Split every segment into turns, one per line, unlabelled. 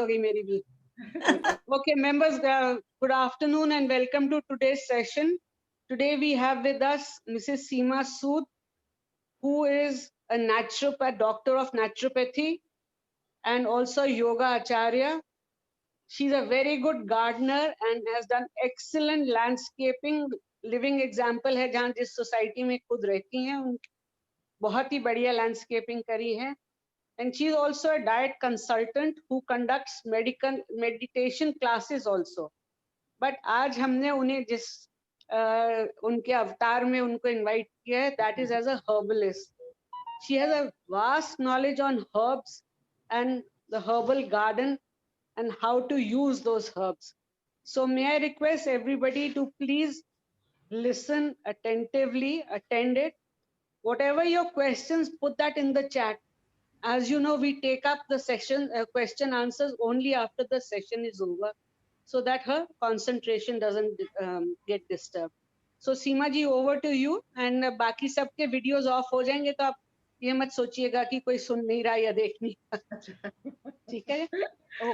हो गई मेरी भी. Okay, members, good afternoon and welcome to today's session. Today we have with us Mrs. Seema Sood, who is a naturopath, doctor of naturopathy, and also yoga acharya. She's a very good gardener and has done excellent landscaping. Living example है जहाँ जिस society में खुद रहती हैं, बहुत ही बढ़िया landscaping करी है. And she is also a diet consultant who conducts meditation classes also. But आज हमने उन्हें जिस उनके अवतार में उनको invite किया है, that is as a herbalist. She has a vast knowledge on herbs and the herbal garden and how to use those herbs. So may I request everybody to please listen attentively, attend it. Whatever your questions, put that in the chat. As you know, we take up the session, question answers only after the session is over, so that her concentration doesn't get disturbed. So Seema ji, over to you. And बाकी सबके videos off हो जाएंगे तो आप ये मत सोचिएगा कि कोई सुन नहीं रहा या देख नहीं रहा. ठीक है?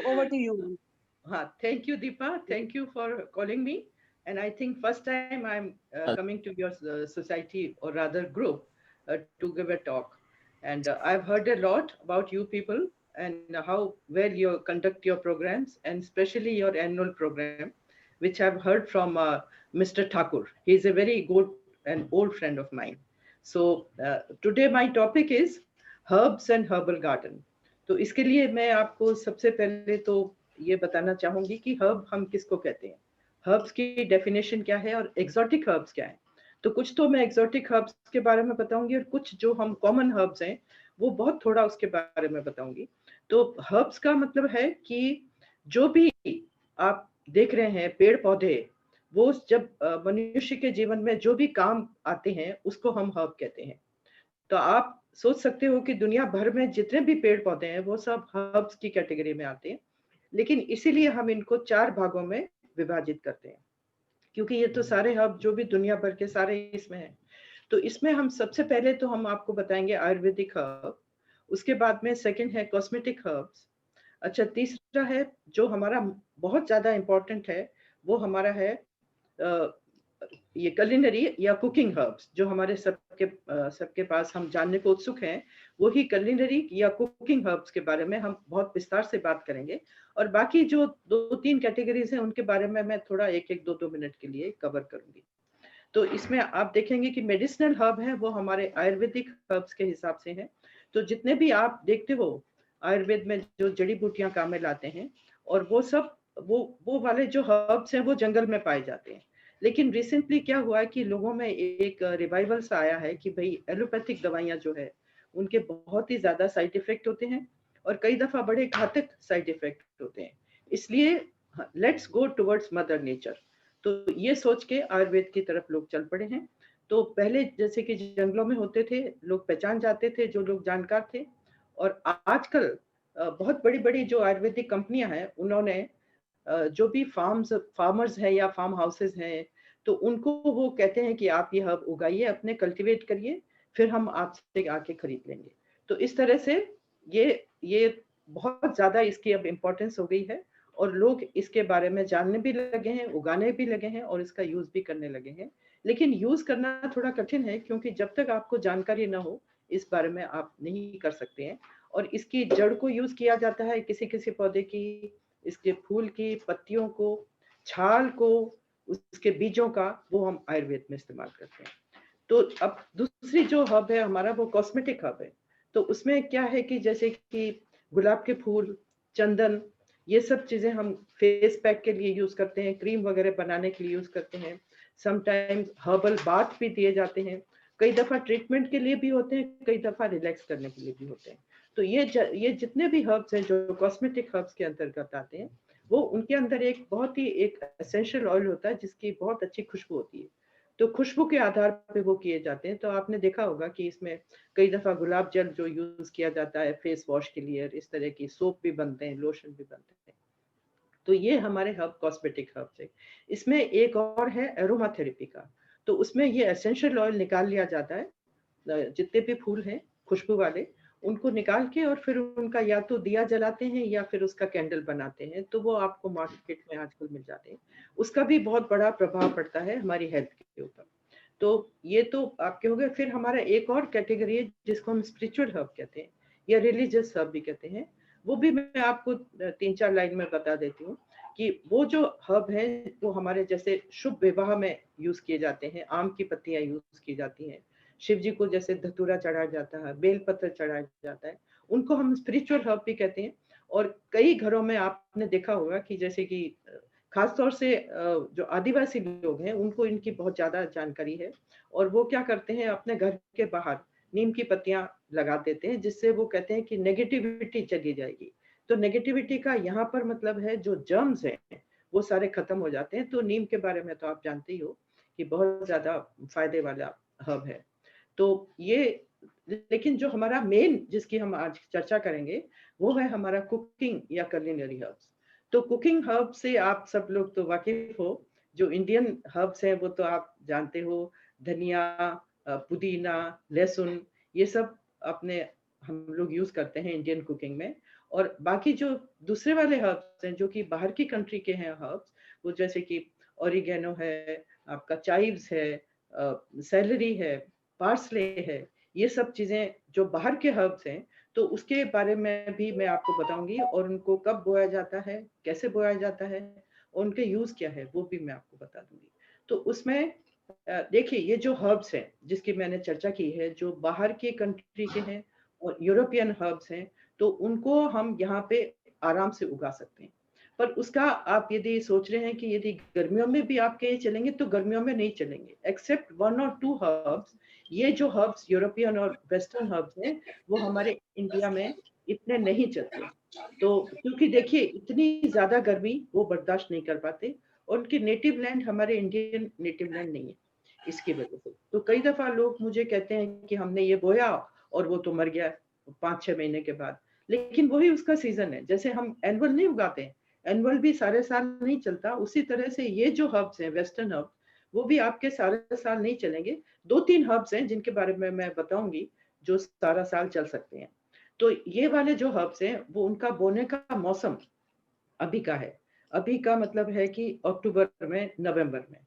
Over to you, ma'am.
Thank you, Deepa. Thank you for calling me. And I think first time I'm coming to your society, or rather group, to give a talk. And I've heard a lot about you people and how well you conduct your programs, and especially your annual program, which I've heard from Mr. Thakur. He's a very good and old friend of mine. So today my topic is herbs and herbal garden. तो इसके लिए मैं आपको सबसे पहले तो ये बताना चाहूंगी कि हर्ब हम किसको कहते हैं, हर्ब्स की डेफिनेशन क्या है और एक्सोटिक हर्ब्स क्या है. तो कुछ तो मैं एक्सोटिक हर्ब्स के बारे में बताऊंगी और कुछ जो हम कॉमन हर्ब्स हैं वो बहुत थोड़ा उसके बारे में बताऊंगी. तो हर्ब्स का मतलब है कि जो भी आप देख रहे हैं पेड़ पौधे, वो जब मनुष्य के जीवन में जो भी काम आते हैं उसको हम हर्ब कहते हैं. तो आप सोच सकते हो कि दुनिया भर में जितने भी पेड़ पौधे हैं वो सब हर्ब्स की कैटेगरी में आते हैं, लेकिन इसीलिए हम इनको 4 भागों में विभाजित करते हैं, क्योंकि ये तो सारे हर्ब जो भी दुनिया भर के सारे इसमें हैं. तो इसमें हम सबसे पहले तो हम आपको बताएंगे आयुर्वेदिक हर्ब, उसके बाद में सेकंड है कॉस्मेटिक हर्ब्स. अच्छा, तीसरा है जो हमारा बहुत ज्यादा इंपॉर्टेंट है, वो हमारा है ये कलिनरी या कुकिंग हर्ब्स, जो हमारे सबके पास हम जानने को उत्सुक हैं. वही कलिनरी या कुकिंग हर्ब्स के बारे में हम बहुत विस्तार से बात करेंगे. और बाकी जो 2-3 कैटेगरीज हैं उनके बारे में मैं थोड़ा 1-1 2-2 मिनट के लिए कवर करूंगी. तो इसमें आप देखेंगे कि मेडिसिनल हर्ब है वो हमारे आयुर्वेदिक हर्ब्स के हिसाब से है. तो जितने भी आप देखते हो आयुर्वेद में जो जड़ी बूटियां काम में लाते हैं, और वो सब वो वाले जो हर्ब्स हैं वो जंगल में पाए जाते हैं. लेकिन रिसेंटली क्या हुआ है कि लोगों में एक रिवाइवल सा आया है कि भाई एलोपैथिक दवाइयां जो है उनके बहुत ही ज्यादा साइड इफेक्ट होते हैं और कई दफा बड़े घातक साइड इफेक्ट होते हैं. इसलिए let's go towards mother nature. तो ये सोच के आयुर्वेद की तरफ लोग चल पड़े हैं. तो पहले जैसे कि जंगलों में होते थे, लोग पहचान जाते थे जो लोग जानकार थे. और आजकल बहुत बड़ी बड़ी जो आयुर्वेदिक कंपनियां हैं उन्होंने जो भी फार्मर्स हैं या फार्म हाउसेस हैं, तो उनको वो कहते हैं कि आप ये हर्ब उगाइए, अपने कल्टीवेट करिए, फिर हम आपसे आके खरीद लेंगे. तो इस तरह से ये बहुत ज्यादा इसकी अब इम्पोर्टेंस हो गई है और लोग इसके बारे में जानने भी लगे हैं, उगाने भी लगे हैं और इसका यूज भी करने लगे हैं. लेकिन यूज करना थोड़ा कठिन है, क्योंकि जब तक आपको जानकारी ना हो इस बारे में आप नहीं कर सकते हैं. और इसकी जड़ को यूज किया जाता है, किसी किसी पौधे की, इसके फूल की पत्तियों को, छाल को, उसके बीजों का, वो हम आयुर्वेद में इस्तेमाल करते हैं. तो अब दूसरी जो हर्ब है हमारा वो कॉस्मेटिक हर्ब है. तो उसमें क्या है कि जैसे कि गुलाब के फूल, चंदन, ये सब चीजें हम फेस पैक के लिए यूज करते हैं, क्रीम वगैरह बनाने के लिए यूज करते हैं. समटाइम्स हर्बल बाथ भी दिए जाते हैं, कई दफा ट्रीटमेंट के लिए भी होते हैं, कई दफा रिलैक्स करने के लिए भी होते हैं. तो ये जितने भी हर्ब्स हैं जो कॉस्मेटिक हर्ब्स के अंतर्गत आते हैं, वो उनके अंदर एक बहुत ही एक एसेंशियल ऑयल होता है जिसकी बहुत अच्छी खुशबू होती है. तो खुशबू के आधार पे वो किए जाते हैं. तो आपने देखा होगा कि इसमें कई दफा गुलाब जल जो यूज किया जाता है फेस वॉश के लिए, इस तरह की सोप भी बनते हैं, लोशन भी बनते हैं. तो ये हमारे हर्ब कॉस्मेटिक हर्ब्स है. इसमें एक और है एरोमा थेरेपी का. तो उसमें ये एसेंशियल ऑयल निकाल लिया जाता है, जितने भी फूल हैं खुशबू वाले, उनको निकाल के और फिर उनका या तो दिया जलाते हैं या फिर उसका कैंडल बनाते हैं, तो वो आपको मार्केट में आजकल मिल जाते हैं। उसका भी बहुत बड़ा प्रभाव पड़ता है हमारी हेल्थ के ऊपर। तो ये तो आपके हो गए। फिर हमारा एक और कैटेगरी है जिसको हम स्पिरिचुअल हर्ब कहते हैं या रिलीजियस हर्ब भी कहते हैं। वो भी मैं आपको 3-4 लाइन में बता देती हूँ कि वो जो हर्ब है वो हमारे जैसे शुभ विवाह में यूज किए जाते हैं। आम की पत्तियां यूज की जाती हैं, शिव जी को जैसे धतूरा चढ़ाया जाता है, बेलपत्र चढ़ाया जाता है, उनको हम स्पिरिचुअल हर्ब भी कहते हैं। और कई घरों में आपने देखा होगा कि जैसे कि खासतौर से जो आदिवासी लोग हैं उनको इनकी बहुत ज्यादा जानकारी है, और वो क्या करते हैं अपने घर के बाहर नीम की पत्तियां लगा देते हैं, जिससे वो कहते हैं कि नेगेटिविटी चली जाएगी। तो नेगेटिविटी का यहाँ पर मतलब है जो जर्म्स हैं वो सारे खत्म हो जाते हैं। तो नीम के बारे में तो आप जानते ही हो कि बहुत ज्यादा फायदे वाला हर्ब है। तो ये, लेकिन जो हमारा मेन जिसकी हम आज चर्चा करेंगे वो है हमारा कुकिंग या कुलिनरी हर्ब्स। तो कुकिंग हर्ब से आप सब लोग तो वाकिफ हो। जो इंडियन हर्ब्स हैं वो तो आप जानते हो, धनिया, पुदीना, लहसुन, ये सब अपने हम लोग यूज करते हैं इंडियन कुकिंग में। और बाकी जो दूसरे वाले हर्ब्स हैं जो कि बाहर की कंट्री के हैं हर्ब्स, वो जैसे कि ओरिगेनो है, आपका चाइव्स है, सेलरी है, पार्सले है, ये सब चीजें जो बाहर के हर्ब्स हैं, तो उसके बारे में भी मैं आपको बताऊंगी, और उनको कब बोया जाता है, कैसे बोया जाता है, और उनके यूज क्या है वो भी मैं आपको बता दूंगी। तो उसमें देखिए ये जो हर्ब्स हैं जिसकी मैंने चर्चा की है, जो बाहर के कंट्री के हैं और यूरोपियन हर्ब्स हैं, तो उनको हम यहाँ पे आराम से उगा सकते हैं। पर उसका आप यदि सोच रहे हैं कि यदि गर्मियों में भी आपके ये चलेंगे, तो गर्मियों में नहीं चलेंगे, एक्सेप्ट 1 और 2 हर्ब्स। ये जो हर्ब्स यूरोपियन और वेस्टर्न हर्ब्स हैं वो हमारे इंडिया में इतने नहीं चलते। तो क्योंकि देखिए इतनी ज्यादा गर्मी वो बर्दाश्त नहीं कर पाते, और उनकी नेटिव लैंड हमारे इंडियन नेटिव लैंड नहीं है, इसकी वजह से। तो कई दफा लोग मुझे कहते हैं कि हमने ये बोया और वो तो मर गया 5-6 महीने के बाद। लेकिन वही उसका सीजन है। जैसे हम एनुअल नहीं उगाते हैं, एनुअल भी सारे साल नहीं चलता, उसी तरह से ये जो हर्ब्स हैं वेस्टर्न हर्ब, वो भी आपके सारे साल नहीं चलेंगे। 2-3 हर्ब्स हैं जिनके बारे में मैं बताऊंगी जो सारा साल चल सकते हैं। तो ये वाले जो हर्ब्स हैं वो उनका बोने का मौसम अभी का है। अभी का मतलब है कि अक्टूबर में, नवंबर में।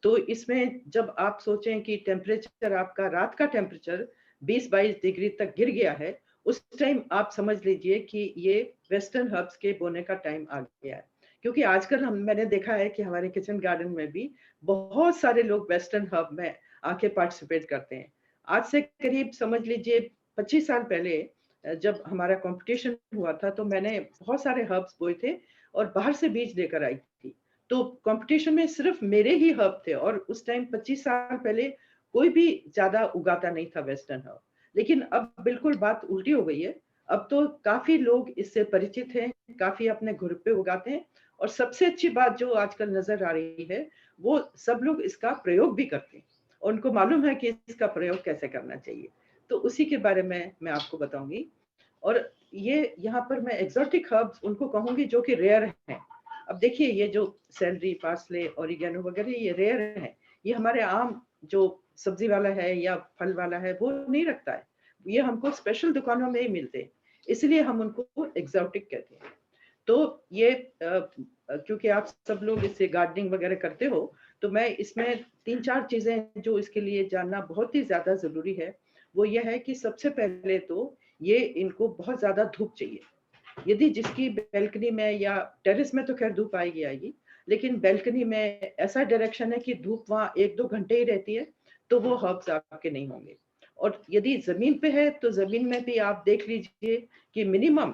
तो इसमें जब आप सोचें कि टेम्परेचर आपका रात का टेम्परेचर 20-22 डिग्री तक गिर गया है, उस टाइम आप समझ लीजिए कि ये वेस्टर्न हर्ब्स के बोने का टाइम आ गया है। क्योंकि आजकल मैंने देखा है कि हमारे किचन गार्डन में भी बहुत सारे लोग वेस्टर्न हर्ब में आके पार्टिसिपेट करते हैं। आज से करीब समझ लीजिए 25 साल पहले जब हमारा कंपटीशन हुआ था, तो मैंने बहुत सारे हर्ब्स बोए थे और बाहर से बीज लेकर आई थी। तो कंपटीशन में सिर्फ मेरे ही हर्ब थे, और उस टाइम 25 साल पहले कोई भी ज्यादा उगाता नहीं था वेस्टर्न हर्ब। लेकिन अब बिल्कुल बात उल्टी हो गई है। अब तो काफी लोग इससे परिचित हैं, काफी अपने घर पे उगाते हैं, और सबसे अच्छी बात जो आजकल नजर आ रही है, वो सब लोग इसका प्रयोग भी करते हैं, और उनको मालूम है कि इसका प्रयोग कैसे करना चाहिए। तो उसी के बारे में मैं आपको बताऊंगी। और ये यहाँ पर मैं एक्सोटिक हर्ब्स उनको कहूंगी जो कि रेयर हैं। अब देखिए ये जो सेलरी, पार्सले, ओरिगेनो वगैरह ये रेयर हैं। ये हमारे आम जो सब्जी वाला है या फल वाला है वो नहीं रखता है। ये हमको स्पेशल दुकानों में ही मिलते हैं, इसलिए हम उनको एक्सोटिक कहते हैं। तो ये क्योंकि आप सब लोग इससे गार्डनिंग वगैरह करते हो, तो मैं इसमें 3-4 चीजें जो इसके लिए जानना बहुत ही ज्यादा जरूरी है, वो ये है कि सबसे पहले तो ये इनको बहुत ज्यादा धूप चाहिए। यदि जिसकी बैल्कनी में या टेरेस में तो खैर धूप आएगी आएगी, लेकिन बैल्कनी में ऐसा डायरेक्शन है कि धूप वहां 1-2 घंटे ही रहती है, तो वो हर्ब्स आपके नहीं होंगे। और यदि जमीन पे है तो जमीन में भी आप देख लीजिए कि मिनिमम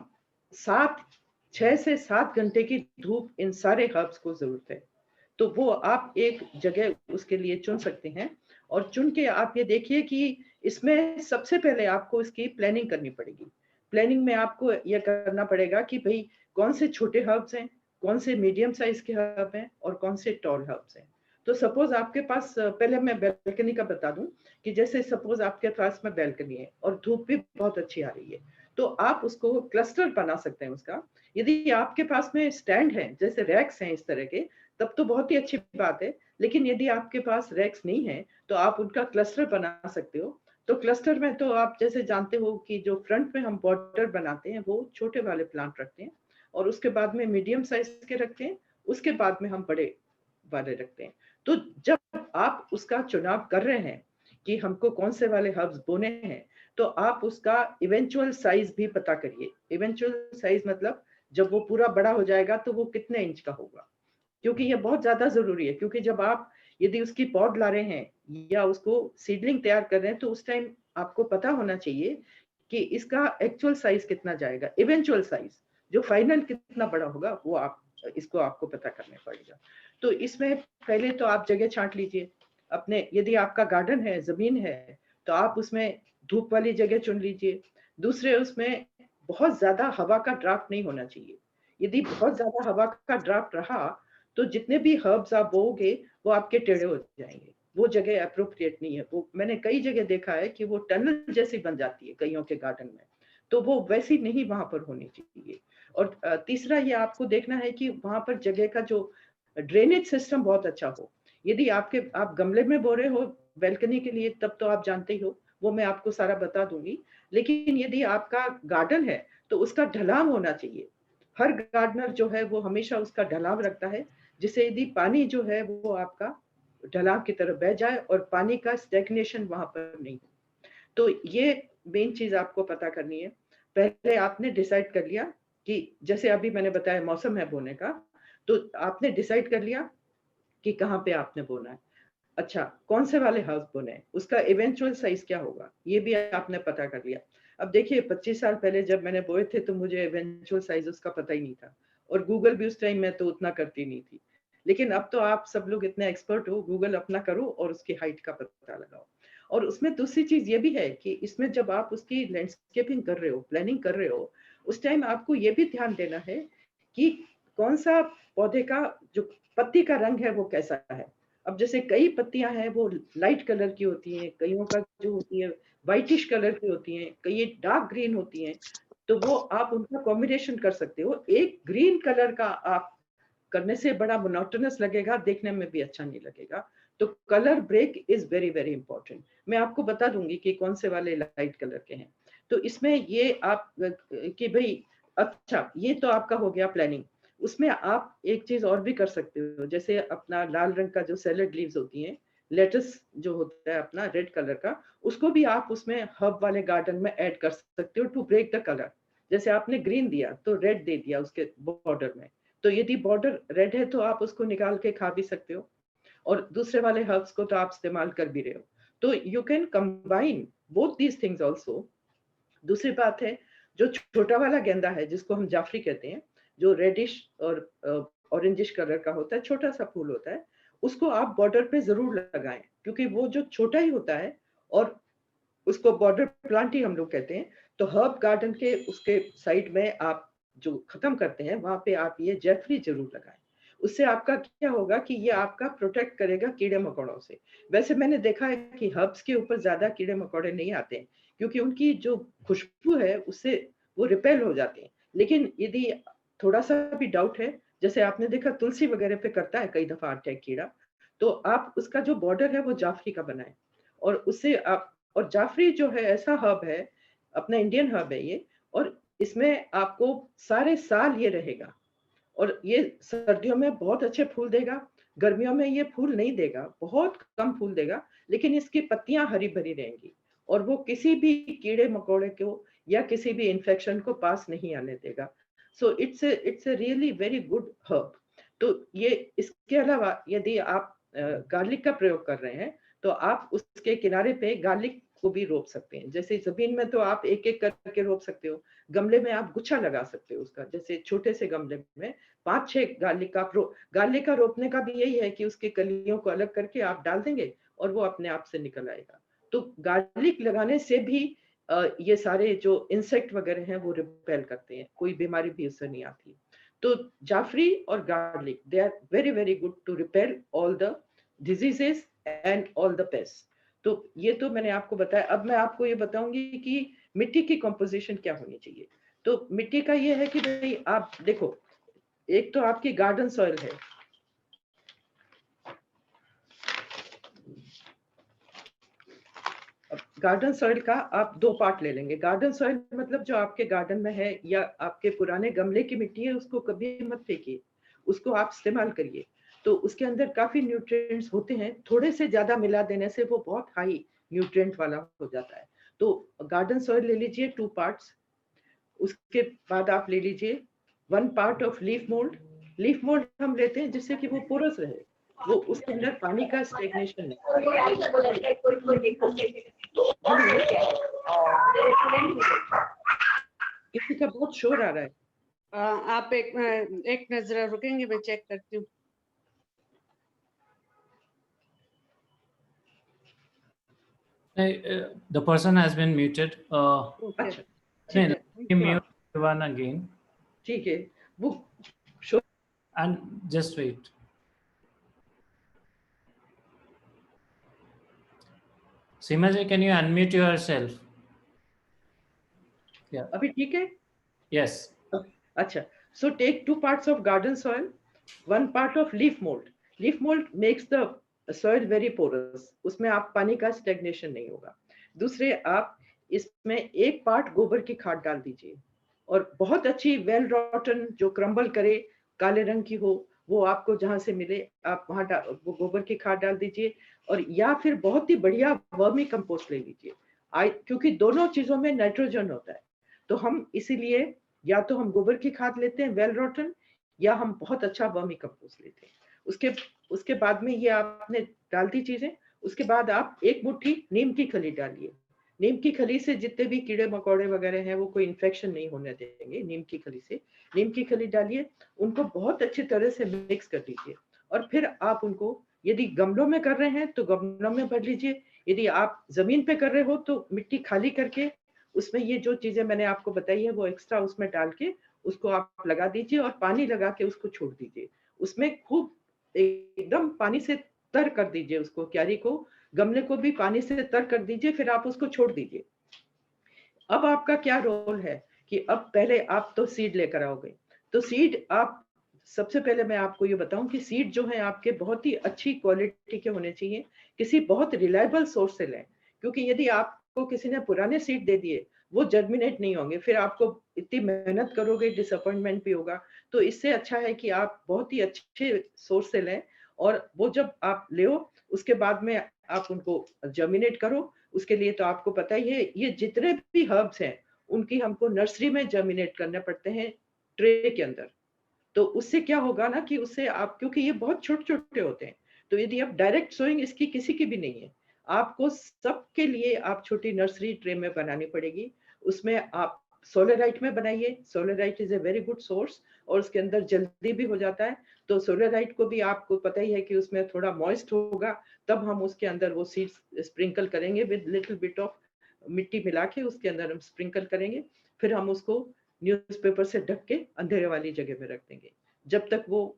6 से 7 घंटे की धूप इन सारे हर्ब्स को जरूरत है। तो वो आप एक जगह उसके लिए चुन सकते हैं, और चुन के आप ये देखिए कि इसमें सबसे पहले आपको इसकी प्लानिंग करनी पड़ेगी। प्लानिंग में आपको यह करना पड़ेगा कि भाई कौन से छोटे हर्ब्स हैं, कौन से मीडियम साइज के हर्ब हैं, और कौन से टॉल हर्ब्स हैं। तो सपोज आपके पास, पहले मैं बैल्कनी का बता दूं कि जैसे सपोज आपके पास में बैल्कनी है और धूप भी बहुत अच्छी आ रही है, तो आप उसको क्लस्टर बना सकते हैं उसका। यदि आपके पास में स्टैंड है, जैसे रैक्स हैं इस तरह के, तब तो बहुत ही अच्छी बात है। लेकिन यदि आपके पास रैक्स नहीं है तो आप उनका क्लस्टर बना सकते हो। तो क्लस्टर में तो आप जैसे जानते हो कि जो फ्रंट में हम बॉर्डर बनाते हैं वो छोटे वाले प्लांट रखते हैं, और उसके बाद में मीडियम साइज के रखते हैं, उसके बाद में हम बड़े वाले रखते हैं। तो जब आप उसका चुनाव कर रहे हैं कि हमको कौन से वाले हर्ब्स बोने हैं, तो आप उसका इवेंचुअल साइज भी पता करिए। इवेंचुअल साइज मतलब जब वो पूरा बड़ा हो जाएगा तो वो कितने इंच का होगा, क्योंकि ये बहुत ज्यादा जरूरी है। क्योंकि जब आप यदि उसकी पॉड ला रहे हैं या उसको सीडलिंग तैयार कर रहे हैं, तो उस टाइम आपको पता होना चाहिए कि इसका एक्चुअल साइज कितना जाएगा, इवेंचुअल साइज जो फाइनल कितना बड़ा होगा, वो आप इसको आपको पता करना पड़ेगा। तो इसमें पहले तो आप जगह छांट लीजिए अपने, यदि आपका गार्डन है, जमीन है, तो आप उसमें धूप वाली जगह चुन लीजिए। दूसरे, उसमें बहुत ज्यादा हवा का ड्राफ्ट नहीं होना चाहिए। यदि बहुत ज्यादा हवा का ड्राफ्ट रहा तो जितने भी हर्ब्स आप बोओगे वो आपके टेढ़े हो जाएंगे, वो जगह अप्रोप्रिएट नहीं है। वो मैंने कई जगह देखा है कि वो टनल जैसी बन जाती है कईयों के गार्डन में, तो वो वैसी नहीं वहां पर होनी चाहिए। और तीसरा ये आपको देखना है कि वहां पर जगह का जो ड्रेनेज सिस्टम बहुत अच्छा हो। यदि आप गमले में बो रहे हो बैल्कनी के लिए, तब तो आप जानते ही हो, वो मैं आपको सारा बता दूंगी। लेकिन यदि आपका गार्डन है तो उसका ढलाव होना चाहिए। हर गार्डनर जो है वो हमेशा उसका ढलाव रखता है, जिससे यदि पानी जो है वो आपका ढलाव की तरफ बह जाए और पानी का स्टैग्नेशन वहां पर नहीं हो। तो ये मेन चीज आपको पता करनी है। पहले आपने डिसाइड कर लिया कि जैसे अभी मैंने बताया मौसम है बोने का, तो आपने डिसाइड कर लिया कि कहाँ पे आपने बोना है। अच्छा, कौन से वाले हाउस बोने हैं, उसका इवेंचुअल साइज क्या होगा, ये भी आपने पता कर लिया। अब देखिए 25 साल पहले जब मैंने बोए थे तो मुझे इवेंचुअल साइज उसका पता ही नहीं था, और गूगल भी उस टाइम में तो उतना करती नहीं थी। लेकिन अब तो आप सब लोग इतने एक्सपर्ट हो, गूगल अपना करो और उसकी हाइट का पता लगाओ। और उसमें दूसरी चीज ये भी है कि इसमें जब आप उसकी लैंडस्केपिंग कर रहे हो, प्लानिंग कर रहे हो, उस टाइम आपको ये भी ध्यान देना है कि कौन सा पौधे का जो पत्ती का रंग है वो कैसा है। अब जैसे कई पत्तियां हैं वो लाइट कलर की होती हैं, कईयों का जो होती है व्हाइटिश कलर की होती हैं, कई डार्क ग्रीन होती हैं। तो वो आप उनका कॉम्बिनेशन कर सकते हो। एक ग्रीन कलर का आप करने से बड़ा मोनोटोनस लगेगा, देखने में भी अच्छा नहीं लगेगा। तो colour break is very very important. मैं आपको बता दूंगी कि कौन से वाले लाइट कलर के हैं। तो इसमें ये आप कि भाई, अच्छा ये तो आपका हो गया प्लानिंग। उसमें आप एक चीज और भी कर सकते हो, जैसे अपना लाल रंग का जो सैलेड लीव्स होती हैं, लेटस जो होता है अपना रेड कलर का, उसको भी आप उसमें हब वाले गार्डन में ऐड कर सकते हो टू ब्रेक द कलर। जैसे आपने ग्रीन दिया तो रेड दे दिया उसके बॉर्डर में, तो यदि बॉर्डर रेड है तो आप उसको निकाल के खा भी सकते हो, और दूसरे वाले हर्ब्स को तो आप इस्तेमाल कर भी रहे हो। तो you can combine both these things also. दूसरी बात है, जो छोटा वाला गेंदा है जिसको हम जाफरी कहते हैं, जो रेडिश और ऑरेंजिश कलर का होता है, छोटा सा फूल होता है, उसको आप बॉर्डर पे जरूर लगाएं, क्योंकि वो जो छोटा ही होता है और उसको बॉर्डर प्लांट ही हम लोग कहते हैं। तो हर्ब गार्डन के उसके साइड में आप जो खत्म करते हैं वहां पे आप ये जेफरी जरूर लगाएं। उससे आपका क्या होगा कि ये आपका प्रोटेक्ट करेगा कीड़े मकोड़ों से। वैसे मैंने देखा है कि हर्ब्स के ऊपर ज्यादा कीड़े मकोड़े नहीं आते हैं, क्योंकि उनकी जो खुशबू है उससे वो रिपेल हो जाते हैं। लेकिन यदि थोड़ा सा भी डाउट है, जैसे आपने देखा तुलसी वगैरह पे करता है कई दफा अटैक कीड़ा, तो आप उसका जो बॉर्डर है वो जाफरी का बनाएं, और उससे आप, और जाफरी जो है ऐसा हर्ब है, अपना इंडियन हर्ब है ये, और इसमें आपको सारे साल ये रहेगा, और ये सर्दियों में बहुत अच्छे फूल देगा, गर्मियों में ये फूल नहीं देगा, बहुत कम फूल देगा, लेकिन इसकी पत्तियां हरी भरी रहेंगी, और वो किसी भी कीड़े मकोड़े को या किसी भी इंफेक्शन को पास नहीं आने देगा। So it's a really very good herb. तो ये, इसके अलावा यदि आप गार्लिक का प्रयोग कर रहे हैं, तो आप उसके किनारे पे गार्लिक को भी रोप सकते हैं। जैसे जमीन में तो आप एक एक करके रोप सकते हो, गमले में आप गुच्छा लगा सकते हो उसका, जैसे छोटे से गमले में 5-6 गार्लिक का गार्लिक का रोपने का भी यही है कि उसके कलियों को अलग करके आप डाल देंगे और वो अपने आप से निकल आएगा। तो गार्लिक लगाने से भी ये सारे जो इंसेक्ट वगैरह हैं वो रिपेल करते हैं, कोई बीमारी भी उससे नहीं आती। तो जाफरी और garlic, they are very very good to repel all the diseases and all the pest. तो ये तो मैंने आपको बताया। अब मैं आपको ये बताऊंगी कि मिट्टी की कंपोजिशन क्या होनी चाहिए। तो मिट्टी का ये है कि भाई आप देखो, एक तो आपकी गार्डन सॉइल है, अब गार्डन सॉइल का आप 2 पार्ट ले लेंगे। गार्डन सॉइल मतलब जो आपके गार्डन में है या आपके पुराने गमले की मिट्टी है, उसको कभी मत फेंकिए, उसको आप इस्तेमाल करिए। तो उसके अंदर काफी न्यूट्रिएंट्स होते हैं, थोड़े से ज्यादा मिला देने से वो बहुत हाई न्यूट्रिएंट वाला हो जाता है। तो गार्डन सॉइल ले लीजिए 2 पार्ट्स। उसके बाद आप ले लीजिए 1 part of leaf mould. Leaf mould हम लेते हैं जिससे कि वो पोरस रहे, वो उसके अंदर पानी का स्टेग्नेशन नहीं। किसी का बहुत शोर आ रहा है।
आप एक नजर रुकेंगे, मैं चेक करती हूँ।
The person has been muted.
Okay.
अच्छा, ठीक है,
Mute everyone again
ठीक है। वो शोर
and just wait. Seema ji, can you unmute yourself? Yeah.
अभी ठीक है?
Yes.
अच्छा, so take 2 parts of garden soil, 1 part of leaf mold. Leaf mold makes the soil very porous. उसमें आप पानी का stagnation नहीं होगा। दूसरे, आप इसमें 1 पार्ट गोबर की खाद डाल दीजिए, और बहुत अच्छी वेल रॉटन जो क्रम्बल करे, काले रंग की हो, वो आपको जहां से मिले आप वहां वो गोबर की खाद डाल दीजिए। और या फिर बहुत ही बढ़िया वर्मी कंपोस्ट ले लीजिए, क्योंकि दोनों चीजों में नाइट्रोजन होता है। तो हम इसीलिए या तो हम गोबर की खाद लेते हैं वेल रॉटन, या हम बहुत अच्छा वर्मी कंपोस्ट लेते हैं। उसके बाद में ये आपने डाल दी चीजें। उसके बाद आप 1 मुट्ठी नीम की खली डालिए। नीम की खली से जितने भी कीड़े मकोड़े वगैरह हैं वो कोई इन्फेक्शन नहीं होने देंगे नीम की खली से। नीम की खली डालिए, उनको बहुत अच्छी तरह से मिक्स कर दीजिए, और फिर आप उनको, यदि गमलों में कर रहे हैं तो गमलों में भर लीजिए, यदि आप जमीन पे कर रहे हो तो मिट्टी खाली करके उसमें ये जो चीजें मैंने आपको बताई है वो एक्स्ट्रा उसमें डाल के उसको आप लगा दीजिए, और पानी लगा के उसको छोड़ दीजिए। उसमें खूब एकदम पानी से तर कर दीजिए उसको, क्यारी को, गमले को भी पानी से तर कर दीजिए, फिर आप उसको छोड़ दीजिए। अब आपका क्या रोल है कि अब पहले आप तो सीड लेकर आओगे। तो सीड आप, सबसे पहले मैं आपको ये बताऊं कि सीड जो है आपके बहुत ही अच्छी क्वालिटी के होने चाहिए, किसी बहुत रिलायबल सोर्स से लें। क्योंकि यदि आपको किसी ने पुराने सीड दे दिए, वो जर्मिनेट नहीं होंगे, फिर आपको इतनी मेहनत करोगे, डिसअपॉइंटमेंट भी होगा। तो इससे अच्छा है कि आप बहुत ही अच्छे सोर्स से लें, और वो जब आप ले उसके बाद में आप उनको जर्मिनेट करो। उसके लिए तो आपको पता ही है, ये जितने भी हर्ब्स हैं उनकी हमको नर्सरी में जर्मिनेट करने पड़ते हैं, ट्रे के अंदर। तो उससे क्या होगा ना कि उससे आप, क्योंकि ये बहुत छोटे छोटे होते हैं, तो यदि आप डायरेक्ट सोइंग इसकी किसी की भी नहीं है, आपको सबके लिए आप छोटी नर्सरी ट्रे में बनानी पड़ेगी। उसमें आप सोलराइट में बनाइए। Solarite is a very good source, और उसके अंदर जल्दी भी हो जाता है। तो सोलराइट को भी आपको पता ही है कि उसमें थोड़ा मॉइस्ट होगा, तब हम उसके अंदर वो सीड्स स्प्रिंकल करेंगे विद लिटिल बिट ऑफ मिट्टी मिला के, उसके अंदर हम स्प्रिंकल करेंगे। फिर हम उसको न्यूज़पेपर से ढक के अंधेरे वाली जगह में रख देंगे जब तक वो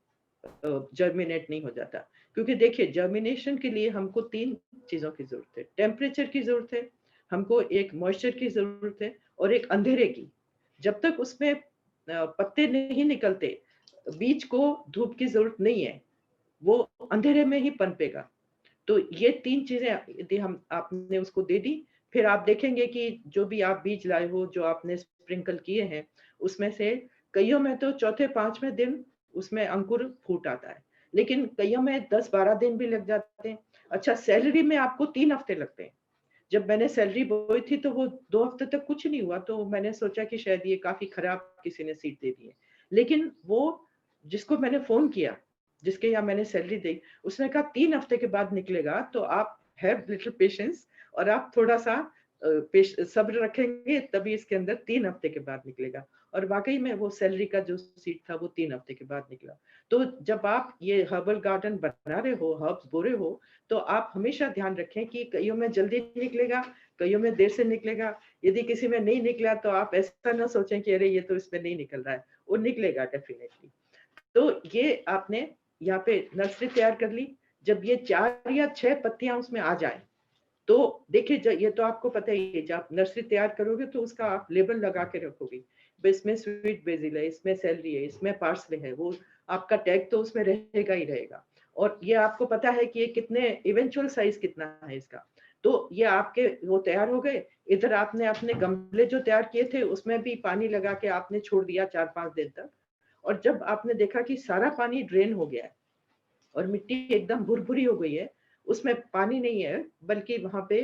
जर्मिनेट नहीं हो जाता। क्योंकि देखिए, जर्मिनेशन के लिए हमको 3 चीजों की जरूरत है। टेम्परेचर की जरूरत है, हमको एक मॉइस्चर की जरूरत है, और एक अंधेरे की। जब तक उसमें पत्ते नहीं निकलते, बीज को धूप की जरूरत नहीं है, वो अंधेरे में ही पनपेगा। तो ये 3 चीजें यदि हम आपने उसको दे दी, फिर आप देखेंगे कि जो भी आप बीज लाए हो, जो आपने स्प्रिंकल किए हैं, उसमें से कईयों में तो चौथे 5वें दिन उसमें अंकुर फूट आता है, लेकिन कईयों में 10-12 दिन भी लग जाते हैं। अच्छा, सैलरी में आपको 3 हफ्ते लगते हैं। जब मैंने सैलरी बोई थी तो वो 2 हफ्ते तक कुछ नहीं हुआ, तो मैंने सोचा कि शायद ये काफी खराब किसी ने सीड दे दी है। लेकिन वो जिसको मैंने फोन किया, जिसके यहाँ मैंने सैलरी दी, उसने कहा 3 हफ्ते के बाद निकलेगा। तो आप हैव लिटिल पेशेंस, और आप थोड़ा सा सब्र रखेंगे, तभी इसके अंदर 3 हफ्ते के बाद निकलेगा। और वाकई में वो सैलरी का जो सीड था वो 3 हफ्ते के बाद निकला। तो जब आप ये हर्बल गार्डन बना रहे हो, हर्ब्स बो रहे हो, तो आप हमेशा ध्यान रखें कि कईयों में जल्दी निकलेगा, कईयों में देर से निकलेगा। यदि किसी में नहीं निकला तो आप ऐसा ना सोचें कि अरे ये तो इसमें नहीं निकल रहा है, वो निकलेगा डेफिनेटली। तो ये आपने यहाँ पे नर्सरी तैयार कर ली। जब ये 4 या 6 पत्तियां उसमें आ जाए, तो देखिए, ये तो आपको पता ही है, जब आप नर्सरी तैयार करोगे तो उसका आप लेबल लगा के रखोगे, इसमें स्वीट बेसिल है, इसमें सेलरी है, इसमें पार्सले है, वो आपका टैग तो उसमें रहेगा ही रहेगा। और ये आपको पता है कि ये कितने इवेंचुअल साइज कितना है इसका। तो ये आपके वो तैयार हो गए। इधर आपने अपने गमले जो तैयार किए थे उसमें भी पानी लगा के आपने छोड़ दिया 4-5 दिन तक, और जब आपने देखा कि सारा पानी ड्रेन हो गया है और मिट्टी एकदम भुरभुरी हो गई है, उसमें पानी नहीं है, बल्कि वहां पे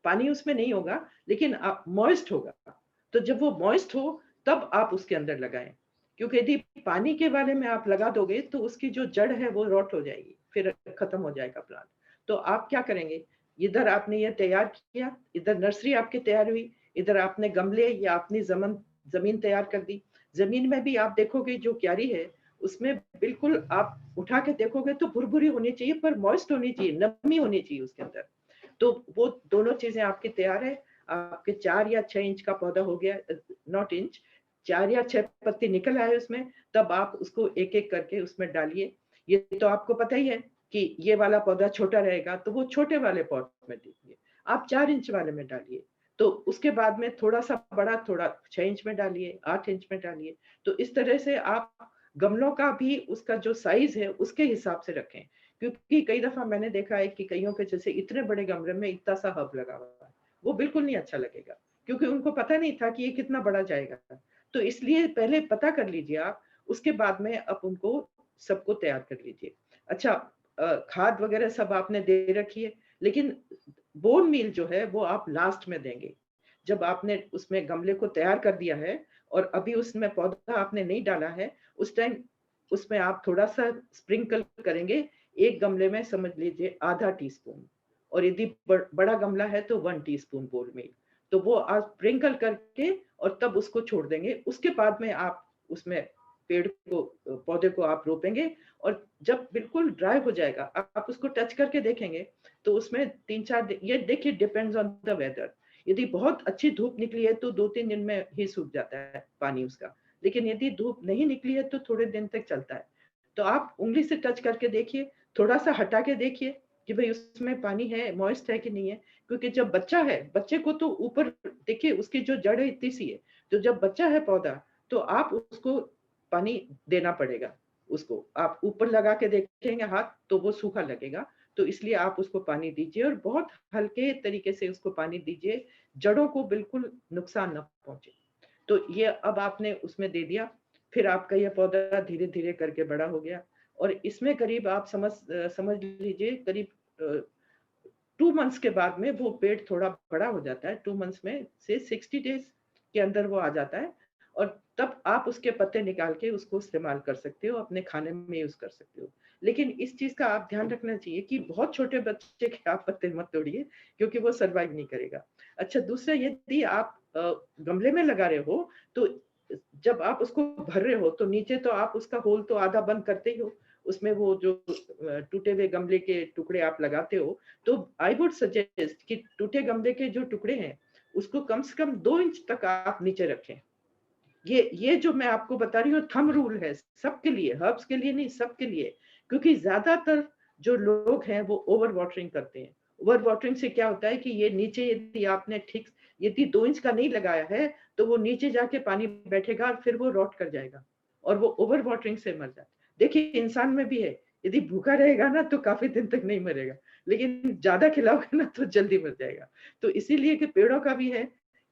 पानी उसमें नहीं होगा, लेकिन मॉइस्ट होगा। तो जब वो मॉइस्ट हो तब आप उसके अंदर लगाएं, क्योंकि यदि पानी के वाले में आप लगा दोगे तो उसकी जो जड़ है वो रॉट हो जाएगी, फिर खत्म हो जाएगा प्लांट। तो आप क्या करेंगे, इधर आपने ये तैयार किया, इधर नर्सरी आपकी तैयार हुई, इधर आपने गमले या अपनी जमीन तैयार कर दी। जमीन में भी आप देखोगे जो क्यारी है उसमें बिल्कुल आप उठा के देखोगे तो भुरभुरी होनी चाहिए, पर मॉइस्ट होनी चाहिए, नमी होनी चाहिए उसके अंदर। तो वो दोनों चीजें आपकी तैयार है। आपके 4 या 6 इंच का पौधा हो गया, नॉट इंच, 4 या 6 पत्ते निकल आए उसमें, तब आप उसको एक एक करके उसमें डालिए। ये तो आपको पता ही है कि ये वाला पौधा छोटा रहेगा तो वो छोटे वाले पॉट में दीजिए, आप 4 इंच वाले में डालिए। तो उसके बाद में थोड़ा सा बड़ा, थोड़ा 6 इंच में डालिए, 8 इंच में डालिए। तो इस तरह से आप गमलों का भी उसका जो साइज है उसके हिसाब से रखें, क्योंकि कई दफा मैंने देखा है कि कईयों के जैसे इतने बड़े गमले में इतना सा हर्ब लगा हुआ है, वो बिल्कुल नहीं अच्छा लगेगा, क्योंकि उनको पता नहीं था कि ये कितना बड़ा जाएगा। तो इसलिए पहले पता कर लीजिए आप, उसके बाद में आप उनको सबको तैयार कर लीजिए। अच्छा, खाद वगैरह सब आपने दे रखी है, लेकिन बोन मील जो है वो आप लास्ट में देंगे, जब आपने उसमें गमले को तैयार कर दिया है और अभी उसमें पौधा आपने नहीं डाला है, उस टाइम उसमें आप थोड़ा सा स्प्रिंकल करेंगे। एक गमले में समझ लीजिए आधा टीस्पून, और यदि बड़ा गमला है तो 1 टीस्पून बोल में, तो वो आप स्प्रिंकल करके और तब उसको छोड़ देंगे। उसके बाद में आप उसमें पेड़ को, पौधे को आप रोपेंगे, और जब बिल्कुल ड्राई हो जाएगा आप उसको टच करके देखेंगे तो उसमें 3-4 ये देखिए, डिपेंड्स ऑन द वेदर। यदि बहुत अच्छी धूप निकली है तो 2-3 दिन में ही सूख जाता है पानी उसका, लेकिन यदि धूप नहीं निकली है तो थोड़े दिन तक चलता है। तो आप उंगली से टच करके देखिए, थोड़ा सा हटा के देखिए कि भाई उसमें पानी है, मॉइस्ट है कि नहीं है। क्योंकि जब बच्चा है, बच्चे को तो ऊपर देखिए उसकी जो जड़ है इतनी सी है, तो जब बच्चा है पौधा तो आप उसको पानी देना पड़ेगा। उसको आप ऊपर लगा के देखेंगे हाथ तो वो सूखा लगेगा, तो इसलिए आप उसको पानी दीजिए और बहुत हल्के तरीके से उसको पानी दीजिए, जड़ों को बिल्कुल नुकसान न पहुंचे। तो ये अब आपने उसमें दे दिया, फिर आपका ये पौधा धीरे धीरे करके बड़ा हो गया, और इसमें करीब आप समझ लीजिए करीब 2 मंथ्स के बाद में वो पेड़ थोड़ा बड़ा हो जाता है। 2 मंथ्स में से 60 डेज के अंदर वो आ जाता है, और तब आप उसके पत्ते निकाल के उसको इस्तेमाल कर सकते हो, अपने खाने में यूज कर सकते हो। लेकिन इस चीज का आप ध्यान रखना चाहिए कि बहुत छोटे बच्चे के आप पत्ते मत तोड़िए, क्योंकि वो सर्वाइव नहीं करेगा। अच्छा, दूसरा, यदि आप गमले में लगा रहे हो तो जब आप उसको भर रहे हो तो नीचे तो आप उसका होल तो आधा बंद करते ही हो, उसमें वो जो टूटे हुए गमले के टुकड़े आप लगाते हो। तो आई वुड सजेस्ट कि टूटे गमले के जो टुकड़े हैं उसको कम से कम 2 इंच तक आप नीचे रखें। ये जो मैं आपको बता रही हूँ थंब रूल है सबके लिए, हर्ब्स के लिए नहीं, सबके लिए। क्योंकि ज्यादातर जो लोग हैं वो ओवर वाटरिंग करते हैं। ओवर वाटरिंग से क्या होता है कि ये नीचे यदि आपने ठीक, यदि 2 इंच का नहीं लगाया है तो वो नीचे जाके पानी बैठेगा और फिर वो रॉट कर जाएगा, और वो ओवर वाटरिंग से मर जाता है। देखिए इंसान में भी है, यदि भूखा रहेगा ना तो काफी दिन तक नहीं मरेगा, लेकिन ज्यादा खिलाओगे ना तो जल्दी मर जाएगा। तो इसीलिए कि पेड़ों का भी है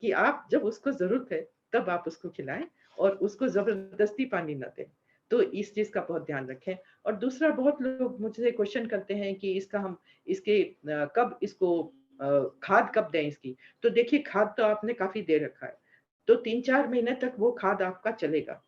कि आप जब उसको जरूरत है तब आप उसको खिलाएं, और उसको जबरदस्ती पानी न दें। तो इस चीज का बहुत ध्यान रखें। और दूसरा, बहुत लोग मुझसे क्वेश्चन करते हैं कि इसका हम इसके कब इसको खाद कब दें इसकी। तो देखिए, खाद तो आपने काफी दे रखा है, तो 3-4 महीने तक वो खाद आपका चलेगा,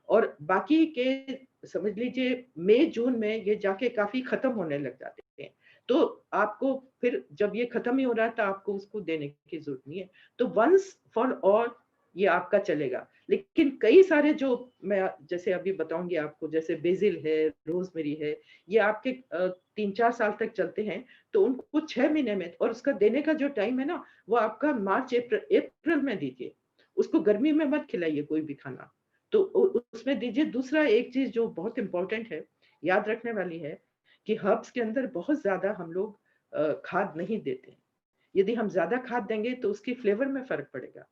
और बाकी के समझ लीजिए मई जून में ये जाके काफी खत्म होने लग जाते हैं। तो आपको फिर जब ये खत्म ही हो रहा है तो आपको उसको देने की जरूरत नहीं है। तो वंस फॉर ऑल ये आपका चलेगा। लेकिन कई सारे जो मैं जैसे अभी बताऊंगी आपको, जैसे बेसिल है, रोजमेरी है, ये आपके 3-4 साल तक चलते हैं। तो उनको 6 महीने में, और उसका देने का जो टाइम है ना वो आपका मार्च अप्रैल में दीजिए। उसको गर्मी में मत खिलाइए कोई भी खाना, तो उसमें दीजिए। दूसरा, एक चीज जो बहुत इंपॉर्टेंट है, याद रखने वाली है, कि हर्ब्स के अंदर बहुत ज्यादा हम लोग खाद नहीं देते। यदि हम ज्यादा खाद देंगे तो उसकी फ्लेवर में फर्क पड़ेगा।